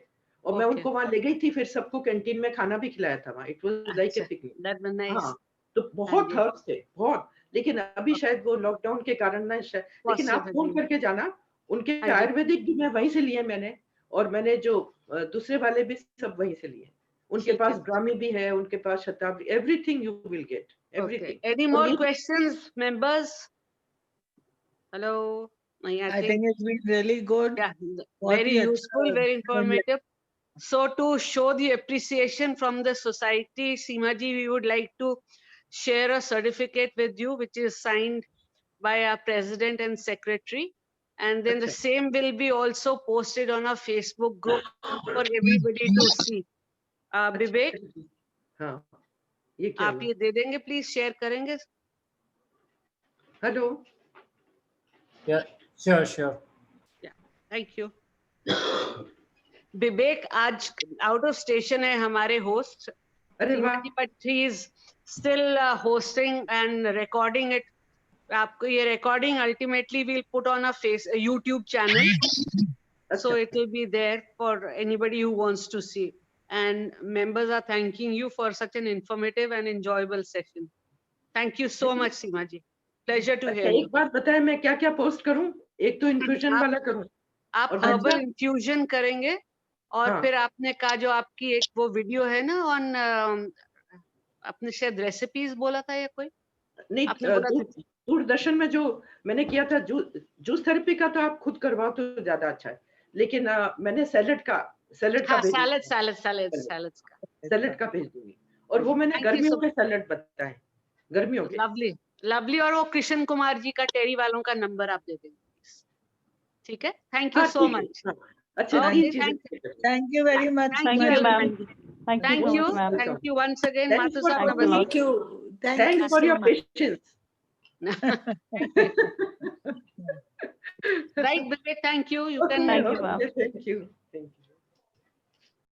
और मैं
ओके,
उनको वहां ले गई थी, फिर सबको कैंटीन में खाना भी खिलाया था वहां। इट वाज लाइक ए
अच्छा,
पिकनिक।
that was nice.
हाँ, तो
हाँ
बहुत
जी,
हर्ब्स थे, बहुत। लेकिन अभी शायद वो लॉकडाउन के कारण ना, लेकिन आप फोन
possible.
करके जाना, उनके
हाँ जी,
आयुर्वेदिक भी मैं वहीं से लिए मैंने, और मैंने जो दूसरे वाले भी सब वहीं से लिए। उनके
ठीक
पास
है,
ग्रामी भी है, उनके पास शताब्दी, everything you will get,
okay.
Everything.
Any more questions, members? Hello? I
I
think,
think it's been really good.
yeah,
बहुत
very
ही अच्छा
useful, very informative. So to show the appreciation from the society, Seema ji, we would like to share a certificate with you, which is signed by our president and secretary. And then the
अच्छा,
same will be also posted on our Facebook group for everybody to see. Vivek,
हाँ, ये क्या
आप
हुआ?
ये दे देंगे, please share करेंगे?
Hello,
Yeah, sure.
Thank you. Vivek आज आउट ऑफ स्टेशन है हमारे होस्ट,
अरे वाह,
but he is still hosting and recording it. आपको ये recording ultimately will put on a face YouTube channel, so
अच्छा,
it will be there for anybody who wants to see. And members are thanking you for such an informative and enjoyable session. Thank you so much, Seema ji. Pleasure to
अच्छा,
hear you.
एक बात बताएं, मैं क्या क्या post करूं? एक तो इन्फ्यूजन वाला करूं,
आप
और
हर्बल
दूसरा,
इन्फ्यूजन करेंगे, और
हाँ
फिर आपने कहा जो आपकी एक वो वीडियो है ना ऑन, आपने शायद रेसिपीज बोला था या कोई,
नहीं,
आपने बोला था।
दूरदर्शन में जो मैंने किया था, जूस थेरेपी का तो आप खुद करवाओ तो ज्यादा अच्छा है, लेकिन मैंने सैलेड का
हाँ,
भेज
सैलेड्स का।
सैलेड का भेज दूंगी। और वो मैंने
Thank you
गर्मियों
so
के सैलेड बताए, गर्मियों के।
Lovely, lovely. और वो कृष्ण कुमार जी का टेरी वालों का नंबर आप दे देंगे, please. ठीक है, थैंक यू
हाँ
सो
ठीक है,
मच।
हाँ, अच्छा,
Okay,
3 चीजें।
thank you.
Thank you very much,
Thank
Thank
you,
you,
Seema ji.
ma'am.
everyone.
Thank you
Thank
so
you.
much, ma'am.
Thank you once again,
Thanks
Mathu
for
Saab,
coming.
namaste.
Thank you. Thank
Thanks
you
for
so
your
much.
patience.
Thank you. Right, Vivek, thank you. You can.
Thank you, ma'am.
Okay, thank you.